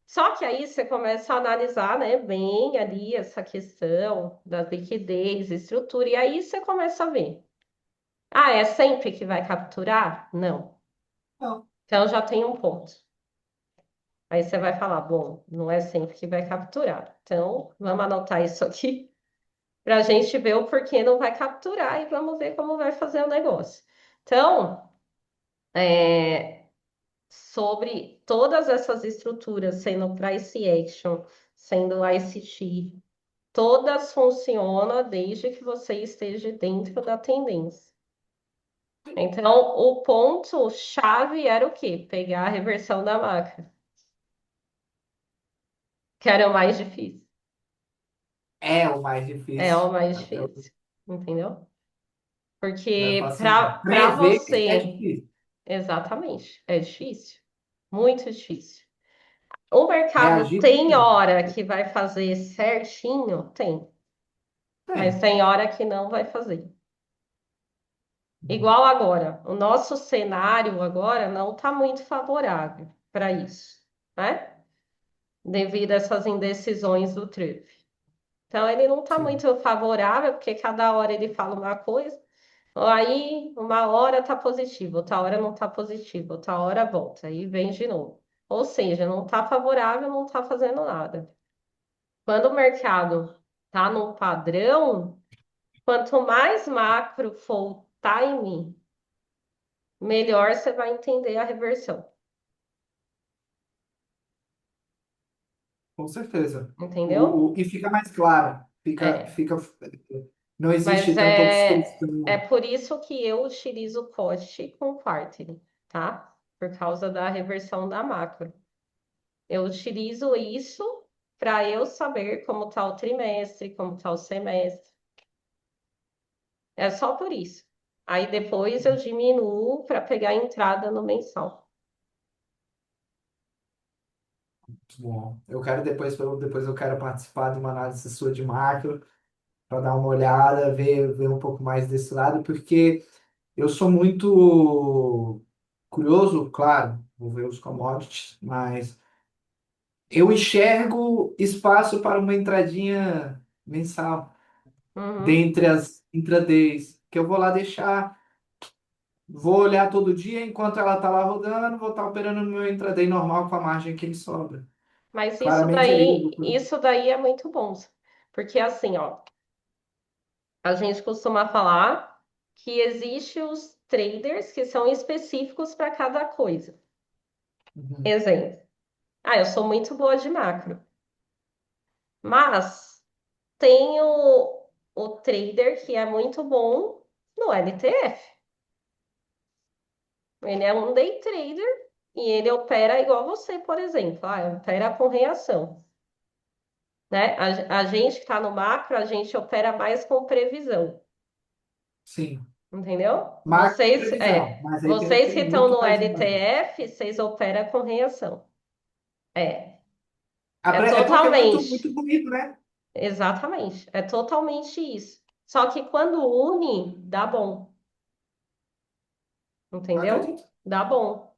Só que aí você começa a analisar, né, bem ali essa questão da liquidez, estrutura, e aí você começa a ver. Ah, é sempre que vai capturar? Não. Não, Então já tem um ponto. Aí você vai falar, bom, não é sempre que vai capturar. Então, vamos anotar isso aqui para a gente ver o porquê não vai capturar e vamos ver como vai fazer o negócio. Então, é, sobre todas essas estruturas, sendo price action, sendo ICT, todas funcionam desde que você esteja dentro da tendência. Então, o ponto chave era o quê? Pegar a reversão da macro, que era o mais difícil. é o mais É difícil. o mais Até eu difícil, entendeu? falo Porque assim, para prever é você, difícil. exatamente, é difícil, muito difícil. O mercado Reagir tem também. hora que vai fazer certinho? Tem, mas Tem. tem hora que não vai fazer. Igual agora, o nosso cenário agora não está muito favorável para isso, né? Devido a essas indecisões do Trump. Então, ele não está Sim. muito favorável, porque cada hora ele fala uma coisa, aí uma hora está positivo, outra hora não está positivo, outra hora volta, aí vem de novo. Ou seja, não está favorável, não está fazendo nada. Quando o mercado está num padrão, quanto mais macro for o time, melhor você vai entender a reversão, Com certeza. entendeu? E fica mais claro. É, Não existe mas tanta é obstrução. por isso que eu utilizo o COT com quarterly, tá? Por causa da reversão da macro. Eu utilizo isso para eu saber como está o trimestre, como está o semestre. É só por isso. Aí depois eu diminuo para pegar a entrada no mensal. Bom, eu quero depois eu quero participar de uma análise sua de macro para dar uma olhada, ver um pouco mais desse lado, porque eu sou muito curioso, claro, vou ver os commodities, mas eu enxergo espaço para uma entradinha mensal Uhum. dentre as intradays, que eu vou lá deixar, vou olhar todo dia enquanto ela está lá rodando, vou estar operando no meu intraday normal com a margem que ele sobra. Mas Claramente ali. isso daí é muito bom. Porque assim, ó, a gente costuma falar que existe os traders que são específicos para cada coisa. Uhum. Exemplo. Ah, eu sou muito boa de macro, mas tenho o trader que é muito bom no LTF. Ele é um day trader e ele opera igual você, por exemplo. Ah, opera com reação, né? A gente que está no macro, a gente opera mais com previsão, Sim. entendeu? Macro previsão, mas aí Vocês que tem estão muito no mais embaixo. LTF, vocês operam com reação. É, É porque é muito totalmente, bonito, né? exatamente, é totalmente isso. Só que quando une, dá bom, Não entendeu? acredito. Dá bom.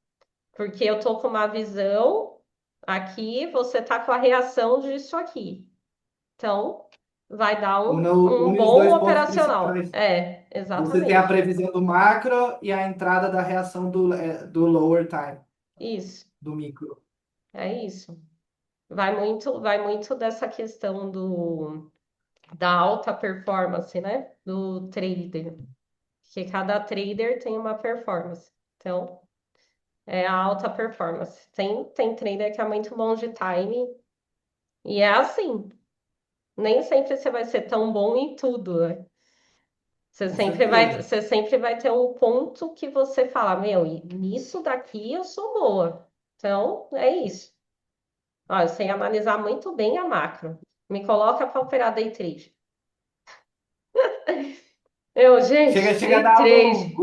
Porque eu tô com uma visão aqui, você tá com a reação disso aqui. Então, vai dar um Une os bom dois pontos operacional. principais. É, Você tem a exatamente. previsão do macro e a entrada da reação do lower time, Isso, do micro. é isso. Vai muito dessa questão da alta performance, né? Do trader. Que cada trader tem uma performance. Então, é a alta performance. Tem trader que é muito bom de time, e é assim. Nem sempre você vai ser tão bom em tudo, né? Com certeza. Você sempre vai ter um ponto que você fala, meu, e nisso daqui eu sou boa. Então, é isso. Ó, eu sei analisar muito bem a macro. Me coloca para operar day trade. Eu, gente, Chega a day dar trade.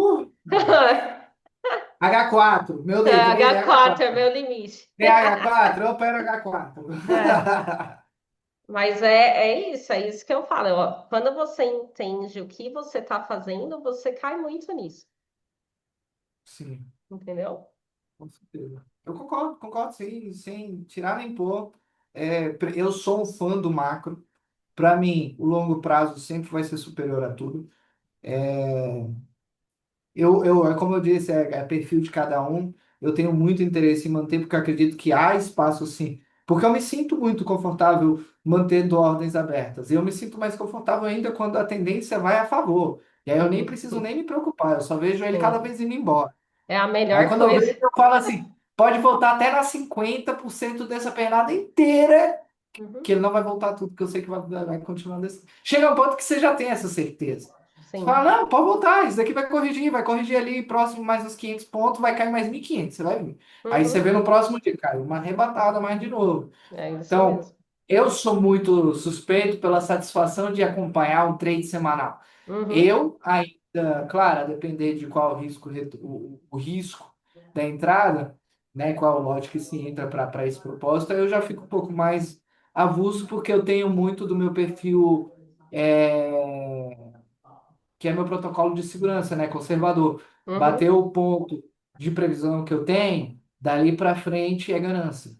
H4, meu É, Deus, eu vejo H4 é H4. meu limite. Tem H4, eu opero H4. É, mas é isso que eu falo. Ó, quando você entende o que você está fazendo, você cai muito nisso, Sim, entendeu? com certeza. Eu concordo sim, sem tirar nem pôr. Eu sou um fã do macro. Para mim, o longo prazo sempre vai ser superior a tudo. É como eu disse, é perfil de cada um. Eu tenho muito interesse em manter, porque eu acredito que há espaço sim. Porque eu me sinto muito confortável mantendo ordens abertas. E eu me sinto mais confortável ainda quando a tendência vai a favor. E aí eu nem preciso nem me preocupar, eu só vejo ele cada Sim. vez indo embora. É a Aí melhor quando eu coisa. vejo, eu falo assim, pode voltar até nas 50% dessa pernada inteira, Uhum, que ele não vai voltar tudo, porque eu sei que vai continuar desse. Chega um ponto que você já tem essa certeza. Você sim. fala, não, pode voltar, isso daqui vai corrigir ali, próximo mais uns 500 pontos, vai cair mais 1.500 você vai ver. Aí você Uhum, vê no próximo dia, cai uma arrebatada mais de novo. é isso Então, mesmo. eu sou muito suspeito pela satisfação de acompanhar um trade semanal. Uhum, Eu ainda, claro, a depender de qual risco, o risco da entrada, né, qual lote que se entra para esse propósito, aí eu já fico um pouco mais avulso, porque eu tenho muito do meu perfil, que é meu protocolo de segurança, né, conservador. uhum, Bateu o ponto de previsão que eu tenho, dali para frente é ganância.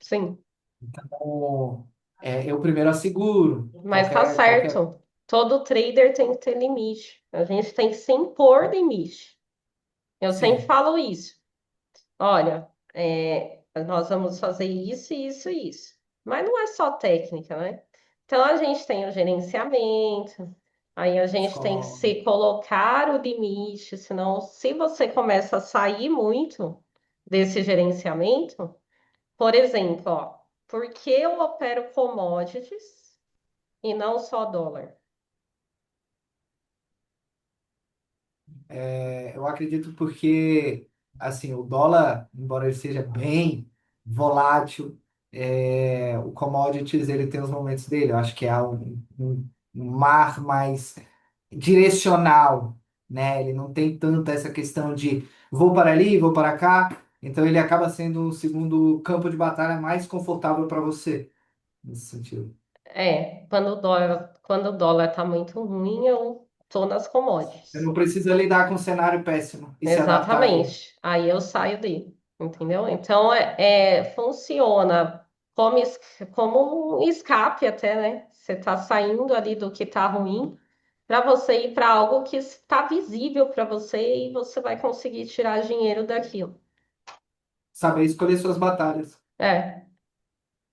sim. Então, eu primeiro asseguro Mas tá qualquer. certo. Todo trader tem que ter limite. A gente tem que se impor limite. Eu sempre Sim, falo isso. Olha, nós vamos fazer isso, isso e isso. Mas não é só técnica, né? Então a gente tem o gerenciamento, aí a gente tem que escola. se colocar o limite, senão, se você começa a sair muito desse gerenciamento, por exemplo, ó, por que eu opero commodities e não só dólar? Eu acredito porque, assim, o dólar, embora ele seja bem volátil, o commodities, ele tem os momentos dele. Eu acho que é um mar mais direcional, né? Ele não tem tanto essa questão de vou para ali, vou para cá. Então, ele acaba sendo um segundo campo de batalha mais confortável para você, nesse sentido. Quando o dólar tá muito ruim, eu tô nas Você commodities. não precisa lidar com um cenário péssimo e se adaptar a ele. Exatamente. Aí eu saio dele, entendeu? Então funciona como um escape até, né? Você tá saindo ali do que tá ruim para você ir para algo que está visível para você e você vai conseguir tirar dinheiro daquilo. Saber escolher suas batalhas. É.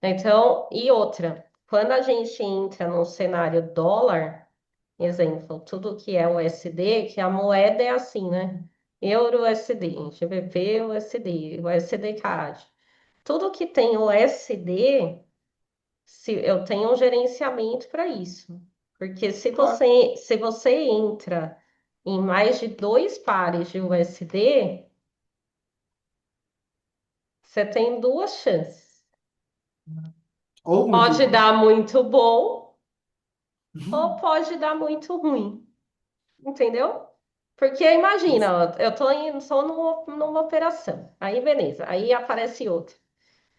Então, e outra, quando a gente entra no cenário dólar, exemplo, tudo que é o USD, que a moeda é assim, né? Euro USD, GBP USD, USD CAD. Tudo que tem USD, eu tenho um gerenciamento para isso. Porque Claro. se você entra em mais de dois pares de USD, você tem duas chances. Ou muito Pode ruim. dar muito bom ou pode dar muito ruim. Entendeu? Porque imagina, ó, eu tô indo só numa operação. Aí, beleza. Aí aparece outra.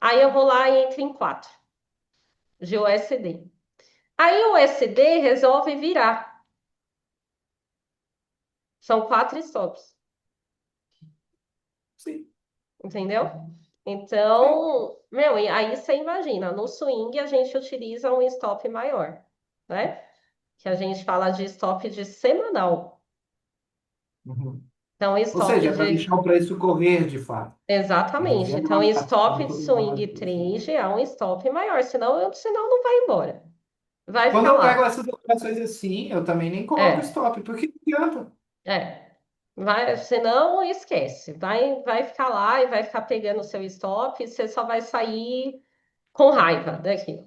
Aí eu vou lá e entro em quatro de USD. Aí o USD resolve virar. São quatro stops. Sim. entendeu? Sim. Então, meu, e aí você imagina, no swing a gente utiliza um stop maior, né? Que a gente fala de stop de semanal. Uhum. Então, Ou stop seja, para de. deixar o preço correr de fato. Para Exatamente. Então, zerar, stop para de poder tomar swing trade é um stop maior, senão não vai embora. Vai Quando ficar eu pego lá. essas operações assim, eu também nem coloco É, stop, porque não adianta. é. Vai, senão esquece. Vai ficar lá e vai ficar pegando o seu stop e você só vai sair com raiva daqui.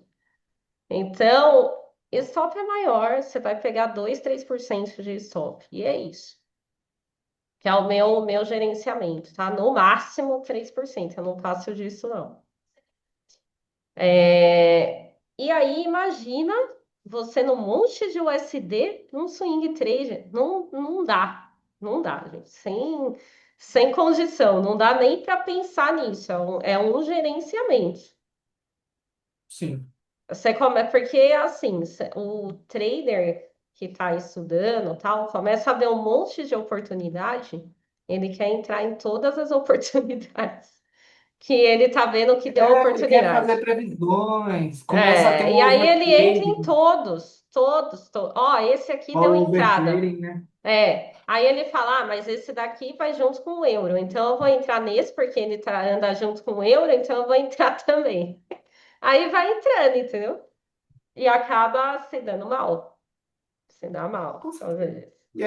Então, stop é maior, você vai pegar 2, 3% de stop. E é isso. Que é o meu gerenciamento, tá? No máximo 3%. Eu não passo disso, não. E aí, imagina você num monte de USD num swing trade. Não dá. Não dá, gente. Sem condição. Não dá nem para pensar nisso. É um gerenciamento. Sim. Porque assim, o trader que está estudando, tal, começa a ver um monte de oportunidade, ele quer entrar em todas as oportunidades que ele está vendo que deu É, ele quer fazer oportunidade. previsões, começa a ter um E aí movimento ele entra em trading, todos. Ó, esse aqui deu ou entrada. overtrading, né? Aí ele fala, ah, mas esse daqui vai junto com o euro, então eu vou entrar nesse porque ele anda junto com o euro, então eu vou entrar também. Aí vai entrando, entendeu? E acaba se dando mal. Se dá Com mal, às certeza. vezes. E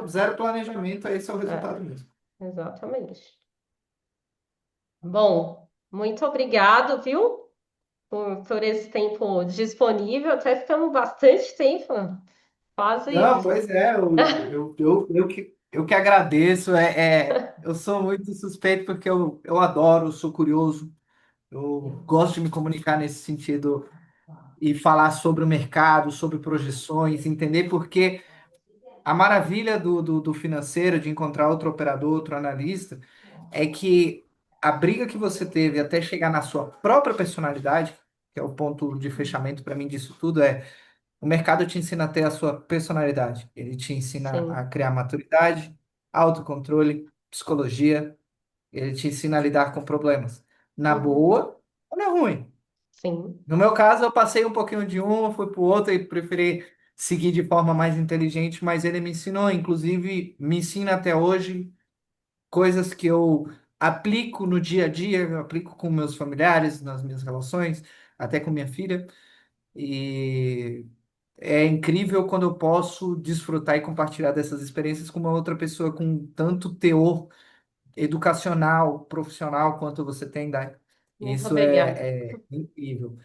zero planejamento, esse é o É, resultado mesmo. exatamente. Bom, muito obrigado, viu? Por esse tempo disponível. Até ficamos bastante tempo. Quase. Não, pois é, eu que agradeço. Eu sou muito suspeito porque eu adoro, sou curioso, eu gosto de me comunicar nesse sentido e falar sobre o mercado, sobre projeções, entender porque a maravilha do financeiro, de encontrar outro operador, outro analista, é que a briga que você teve até chegar na sua própria personalidade, que é o ponto de fechamento para mim disso tudo, o mercado te ensina a ter a sua personalidade. Ele te ensina a Sim. criar maturidade, autocontrole, psicologia. Ele te ensina a lidar com problemas. Na Uhum. boa ou na ruim. Sim. No meu caso, eu passei um pouquinho de um, fui para o outro e preferi seguir de forma mais inteligente, mas ele me ensinou, inclusive, me ensina até hoje coisas que eu aplico no dia a dia, eu aplico com meus familiares, nas minhas relações, até com minha filha. E é incrível quando eu posso desfrutar e compartilhar dessas experiências com uma outra pessoa com tanto teor educacional, profissional quanto você tem, Dai. Muito Isso obrigada. é incrível.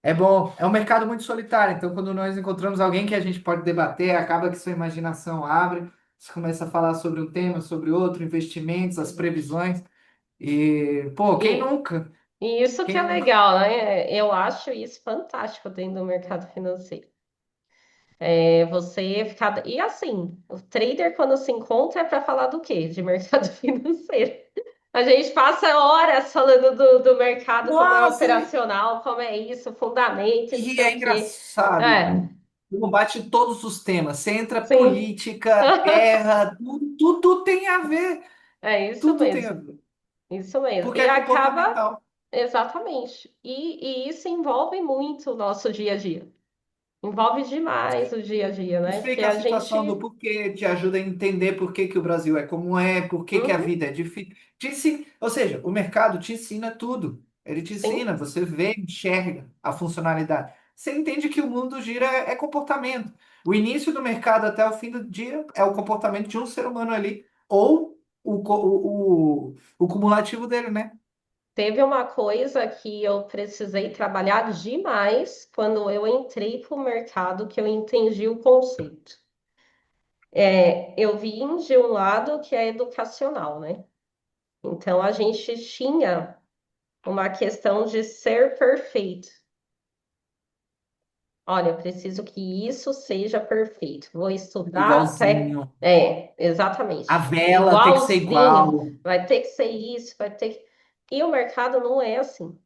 É bom, é um mercado muito solitário, então quando nós encontramos alguém que a gente pode debater, acaba que sua imaginação abre, você começa a falar sobre um tema, sobre outro, investimentos, as previsões, e, pô, quem E, nunca? e isso que Quem é nunca? legal, né? Eu acho isso fantástico dentro do mercado financeiro. Você ficar. E assim, o trader, quando se encontra, é para falar do quê? De mercado financeiro. A gente passa horas falando do mercado, como é Nossa, operacional, como é isso, fundamento, e não e sei é o quê. engraçado, É, não bate todos os temas, você entra sim, política, guerra, tudo tem a ver, é isso tudo tem a mesmo. ver, Isso mesmo. porque E é acaba, comportamental. exatamente. E isso envolve muito o nosso dia a dia. Envolve demais o dia a dia, né? Porque Explica a a gente. situação do porquê, te ajuda a entender por que que o Brasil é como é, por que que a Uhum, vida é difícil. Ou seja, o mercado te ensina tudo. Ele te sim. ensina, você vê, enxerga a funcionalidade. Você entende que o mundo gira é comportamento. O início do mercado até o fim do dia é o comportamento de um ser humano ali, ou o cumulativo dele, né? Teve uma coisa que eu precisei trabalhar demais quando eu entrei para o mercado, que eu entendi o conceito. Eu vim de um lado que é educacional, né? Então a gente tinha uma questão de ser perfeito. Olha, eu preciso que isso seja perfeito. Vou estudar até. Igualzinho. A Exatamente. vela tem que ser Igualzinho. igual. Vai ter que ser isso, vai ter que. E o mercado não é assim.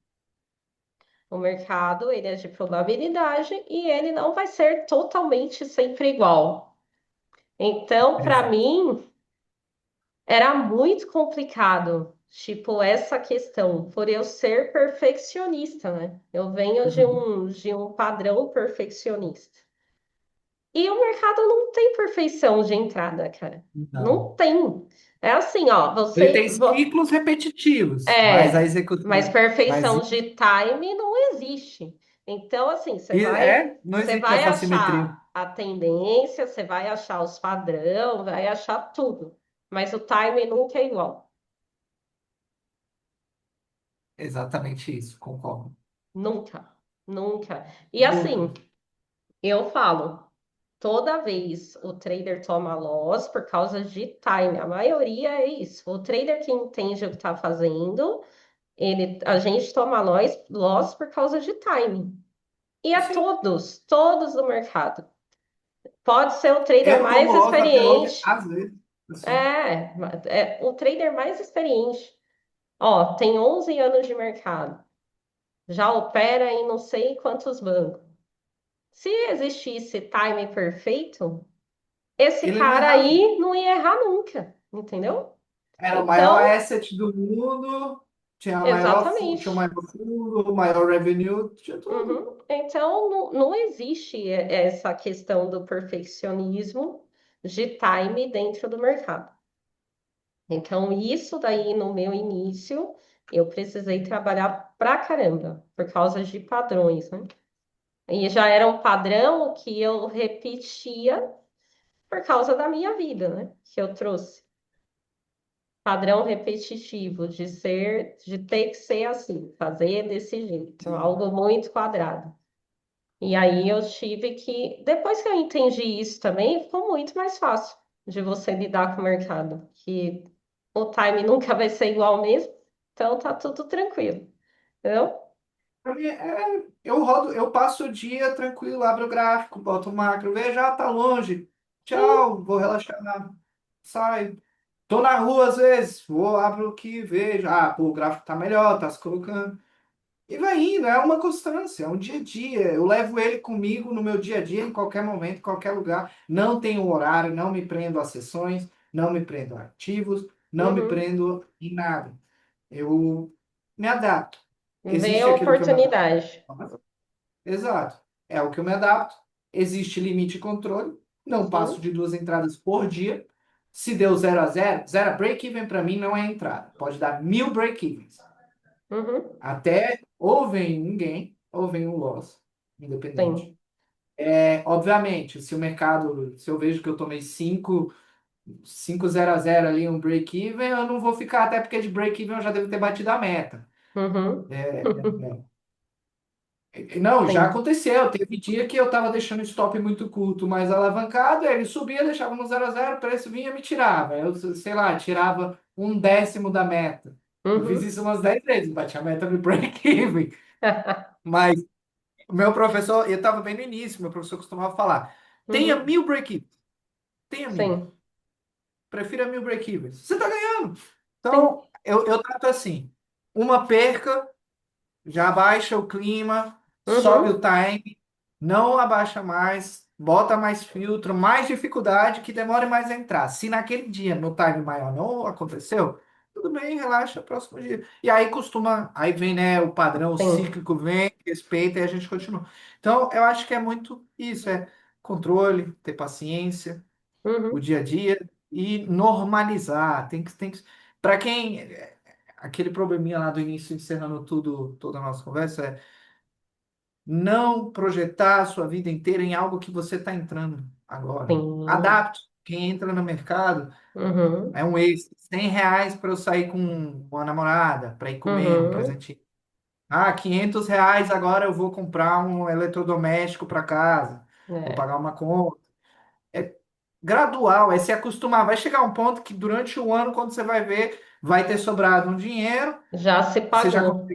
O mercado, ele é de probabilidade e ele não vai ser totalmente sempre igual. Então, para Exato. mim, era muito complicado. tipo, essa questão, por eu ser perfeccionista, né? Eu venho Uhum. de um padrão perfeccionista. E o mercado não tem perfeição de entrada, cara. Não Não. tem. É assim, ó, Ele tem ciclos repetitivos, mas a mas execução. Mas perfeição de time não existe. Então, assim, não você existe vai essa simetria. achar a tendência, você vai achar os padrão, vai achar tudo. Mas o time nunca é igual. Exatamente isso, concordo. Nunca. Nunca. E Nunca. assim, eu falo, toda vez o trader toma loss por causa de time. A maioria é isso. O trader que entende o que está fazendo, a gente toma loss por causa de time. E é Sim. todos do mercado. Pode ser o trader Eu mais tomo loss até hoje, experiente. às vezes. Assim. É o trader mais experiente. Ó, tem 11 anos de mercado. Já opera em não sei quantos bancos. Se existisse time perfeito, esse Ele não cara errava. aí não ia errar nunca, entendeu? Era o maior Então, asset do mundo, tinha o exatamente. maior fundo, o maior revenue, tinha tudo. Uhum. Então, não existe essa questão do perfeccionismo de time dentro do mercado. Então, isso daí no meu início, eu precisei trabalhar pra caramba, por causa de padrões, né? E já era um padrão que eu repetia por causa da minha vida, né? Que eu trouxe. Padrão repetitivo de ter que ser assim, fazer desse jeito, algo muito quadrado. E aí eu tive que, depois que eu entendi isso também, ficou muito mais fácil de você lidar com o mercado, que o time nunca vai ser igual mesmo, então tá tudo tranquilo, entendeu? Pra mim, eu passo o dia tranquilo, abro o gráfico, boto o macro, vejo, tá longe. Sim. Tchau, vou relaxar, saio. Tô na rua às vezes, vou, abro aqui, vejo, pô, o gráfico tá melhor, tá se colocando. E vai indo, é uma constância, é um dia a dia. Eu levo ele comigo no meu dia a dia, em qualquer momento, em qualquer lugar. Não tenho horário, não me prendo a sessões, não me prendo a ativos, não me Uhum. prendo em nada. Eu me adapto. Ver a Existe aquilo que eu me adapto. oportunidade. Exato. É o que eu me adapto. Existe limite e controle. Não passo Sim. de duas entradas por dia. Se deu 0 a 0, zero break-even para mim não é entrada. Pode dar 1000 break-evens. Uhum. Até ou vem um gain ou vem um loss, independente. Sim. Obviamente, se eu vejo que eu tomei 5 0 a 0 ali, um break-even, eu não vou ficar, até porque de break-even eu já devo ter batido a meta. Uhum. É, Não, já Sim. aconteceu. Teve dia que eu tava deixando o stop muito curto, mais alavancado, aí ele subia, deixava no 0 a 0, o preço vinha e me tirava. Eu, sei lá, tirava um décimo da meta. Eu fiz Uhum. isso umas 10 vezes, bati a meta no break-even. Mas o meu professor, eu estava bem no início, meu professor costumava falar: tenha Uhum. 1000 break-evens, tenha 1000. Sim. Prefira 1000 break-evens. Você está ganhando. Sim. Então, eu trato assim: uma perca. Já abaixa o clima, sobe o Uhum. time, não abaixa mais, bota mais filtro, mais dificuldade, que demore mais a entrar. Se naquele dia, no time maior, não aconteceu, tudo bem, relaxa, próximo dia. E aí aí vem, né, o padrão Sim. cíclico, vem, respeita e a gente continua. Então, eu acho que é muito isso, controle, ter paciência, o Uhum. dia a dia e normalizar. Para quem aquele probleminha lá do início, encerrando tudo, toda a nossa conversa, não projetar a sua vida inteira em algo que você está entrando agora. Sim. Adapte. Quem entra no mercado Uhum. é um extra. R$ 100 para eu sair com uma namorada, para ir comer, um Uhum. presente. R$ 500 agora eu vou comprar um eletrodoméstico para casa. Vou É. pagar uma conta. É gradual, é se acostumar. Vai chegar um ponto que durante o ano, quando você vai ver, vai ter sobrado um dinheiro, Já se você já pagou.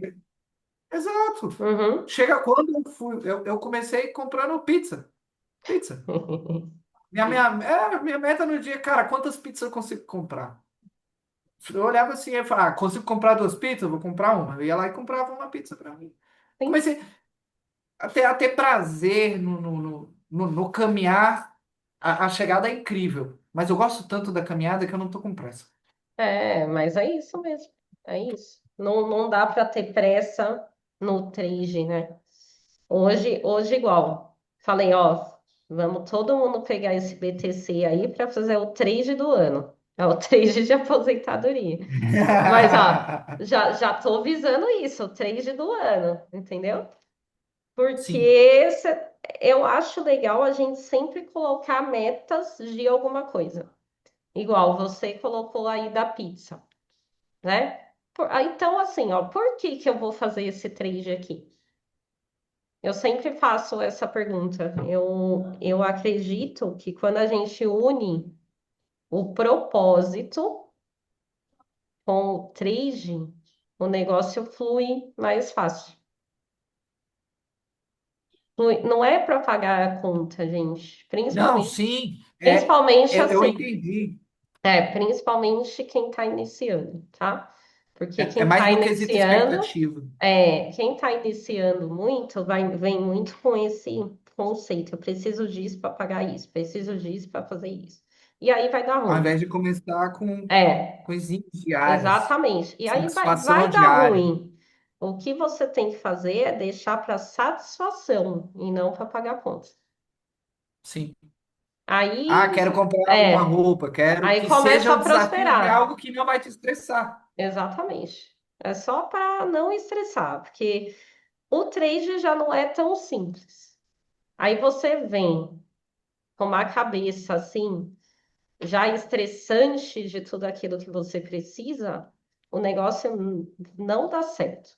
Exato. Uhum. Chega quando eu comecei comprando pizza. Pizza. Minha meta no dia, cara, quantas pizzas eu consigo comprar? Eu olhava assim e falava, consigo comprar duas pizzas? Vou comprar uma. Eu ia lá e comprava uma pizza para mim. Sim. Comecei a ter prazer no caminhar. A chegada é incrível. Mas eu gosto tanto da caminhada que eu não tô com pressa. É, mas é isso mesmo. É isso. Não, não dá para ter pressa no trade, né? Hoje igual. Falei, ó, vamos todo mundo pegar esse BTC aí para fazer o trade do ano. É o trade de aposentadoria. Mas, ó, já tô visando isso, o trade do ano, entendeu? Sim. Porque eu acho legal a gente sempre colocar metas de alguma coisa. Igual você colocou aí da pizza, né? Então, assim, ó, por que que eu vou fazer esse trade aqui? Eu sempre faço essa pergunta. Eu acredito que quando a gente une o propósito com o trade, o negócio flui mais fácil. Não é para pagar a conta, gente. Não, Principalmente, sim, principalmente eu assim. entendi. Principalmente quem está iniciando, tá? Porque É quem mais está no quesito iniciando, expectativa. quem está iniciando muito, vem muito com esse conceito. Eu preciso disso para pagar isso, preciso disso para fazer isso. E aí vai dar Ao ruim. invés de começar com É, coisinhas diárias, exatamente. E aí satisfação vai dar diária. ruim. O que você tem que fazer é deixar para satisfação e não para pagar conta. Sim. Ah, Aí, quero comprar uma é, roupa, quero aí que seja começa um a desafio de algo prosperar. que não vai te estressar. Exatamente. É só para não estressar, porque o trade já não é tão simples. Aí você vem com uma cabeça assim, já estressante de tudo aquilo que você precisa, o negócio não dá certo.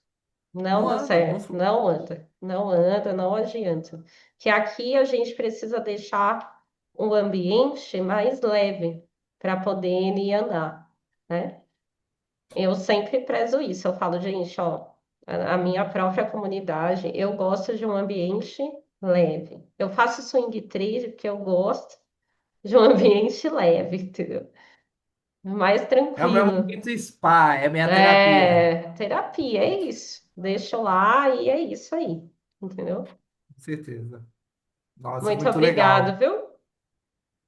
Não Não dá anda, não certo, flui. não anda, não anda, não adianta. Que aqui a gente precisa deixar o ambiente mais leve para poder ele andar, né? Eu sempre prezo isso. Eu falo, gente, ó, a minha própria comunidade, eu gosto de um ambiente leve. Eu faço swing trade porque eu gosto de um ambiente leve, entendeu? Mais É o meu tranquilo. momento spa, é a minha terapia. É, terapia, é isso. Deixa eu lá e é isso aí, entendeu? Com certeza. Nossa, Muito muito obrigado, legal. viu?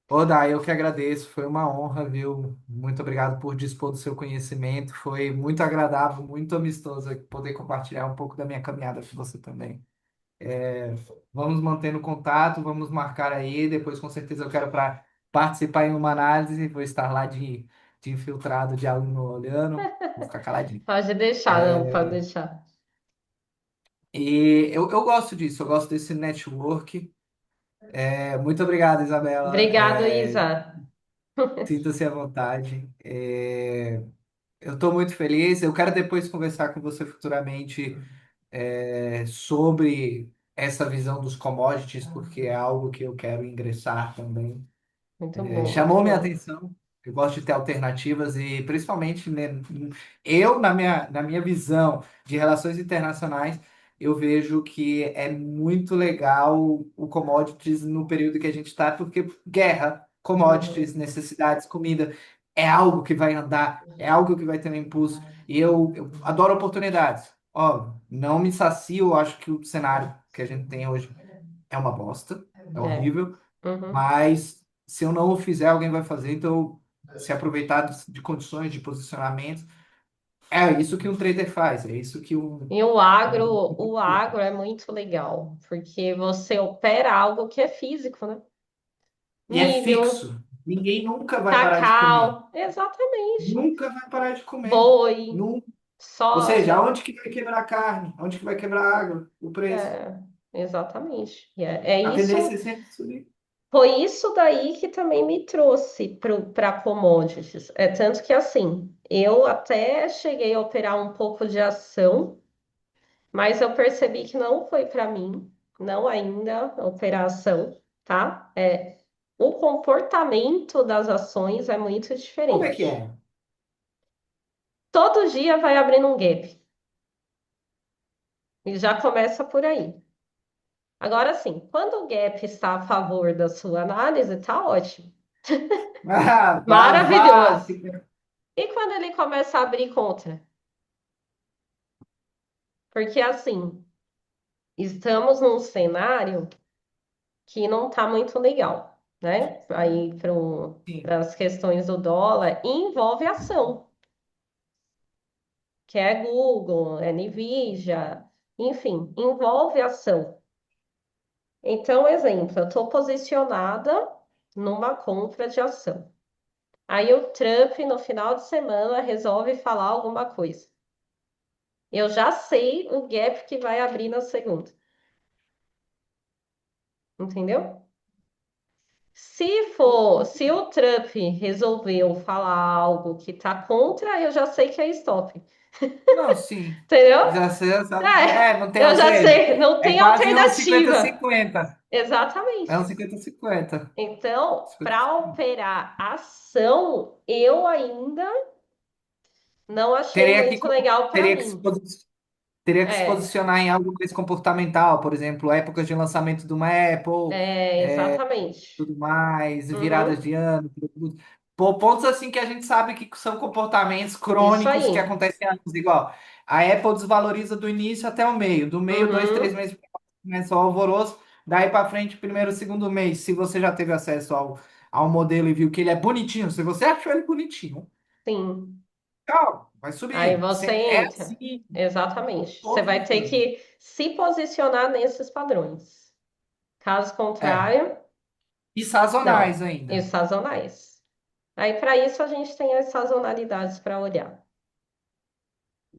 Ô, Dai, eu que agradeço, foi uma honra, viu? Muito obrigado por dispor do seu conhecimento, foi muito agradável, muito amistoso poder compartilhar um pouco da minha caminhada com você também. Vamos mantendo contato, vamos marcar aí, depois com certeza eu quero para participar em uma análise, vou estar lá de infiltrado, de aluno olhando, vou ficar caladinho. Pode deixar, não, pode deixar. E eu gosto disso, eu gosto desse network. Muito obrigado, Isabela. Obrigado, Isa. Sinta-se à vontade. Eu estou muito feliz. Eu quero depois conversar com você futuramente sobre essa visão dos commodities, porque é algo que eu quero ingressar também. Muito bom, muito Chamou minha bom. atenção. Eu gosto de ter alternativas e, principalmente, né, eu, na minha visão de relações internacionais, eu vejo que é muito legal o commodities no período que a gente está, porque guerra, commodities, Uhum. necessidades, comida, é algo que vai andar, é algo que vai ter um impulso. E eu adoro oportunidades. Ó, não me sacio, eu acho que o cenário que a gente tem hoje é uma bosta, é É. horrível. Uhum. Mas se eu não o fizer, alguém vai fazer. Então, se aproveitar de condições de posicionamento. É isso que um trader faz. É isso que um. E o agro é muito legal, porque você opera algo que é físico, né? E é Milho, fixo. Ninguém nunca vai parar de comer. cacau, exatamente. Nunca vai parar de comer. Boi, Nunca. Ou seja, soja. aonde que vai quebrar a carne? Aonde que vai quebrar a água? O preço. É, exatamente. E é A isso, tendência é sempre subir. foi isso daí que também me trouxe para commodities. É tanto que assim, eu até cheguei a operar um pouco de ação, mas eu percebi que não foi para mim, não ainda operar ação, tá? O comportamento das ações é muito Como é que diferente. é? Todo dia vai abrindo um gap e já começa por aí. Agora sim, quando o gap está a favor da sua análise, tá ótimo. Ah, vá. Maravilhoso. E quando ele começa a abrir contra? Porque assim, estamos num cenário que não está muito legal, né? Aí Sim. para as questões do dólar, e envolve ação. que é Google, é Nvidia, enfim, envolve ação. Então, exemplo, eu estou posicionada numa compra de ação. Aí o Trump, no final de semana, resolve falar alguma coisa. Eu já sei o gap que vai abrir na segunda. Entendeu? Se o Trump resolveu falar algo que tá contra, eu já sei que é stop. Não, sim. Entendeu? Já sei, não tem, É, eu ou já seja, sei, não é tem quase um alternativa. 50-50. É um Exatamente. 50-50. Então, para 50-50. operar ação, eu ainda não achei Teria que, muito legal para teria que se mim. posi- teria que se É, posicionar em algo mais comportamental, por exemplo, épocas de lançamento de uma Apple, exatamente. tudo mais, viradas Uhum, de ano, tudo. Pô, pontos assim que a gente sabe que são comportamentos isso crônicos que aí. acontecem antes, igual. A Apple desvaloriza do início até o meio, do meio, 2, 3 Uhum, meses começa o alvoroço, daí para frente, primeiro, segundo mês, se você já teve acesso ao modelo e viu que ele é bonitinho, se você achou ele bonitinho, sim. calma, vai Aí subir. você É entra. assim, Exatamente. Você todos vai os ter anos. que se posicionar nesses padrões. Caso É. contrário, E sazonais não. E ainda. sazonais. Aí, para isso, a gente tem as sazonalidades para olhar.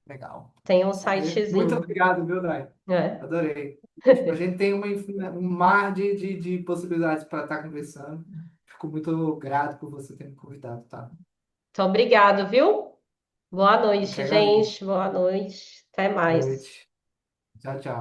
Legal. Tem um Saber. Muito sitezinho, obrigado, viu, Dai? né? Adorei. Tipo, a gente tem um mar de possibilidades para estar conversando. Fico muito grato por você ter me convidado, tá? Então, obrigado, viu? Boa Eu que noite, agradeço. gente. Boa noite. Até Boa mais. noite. Tchau, tchau.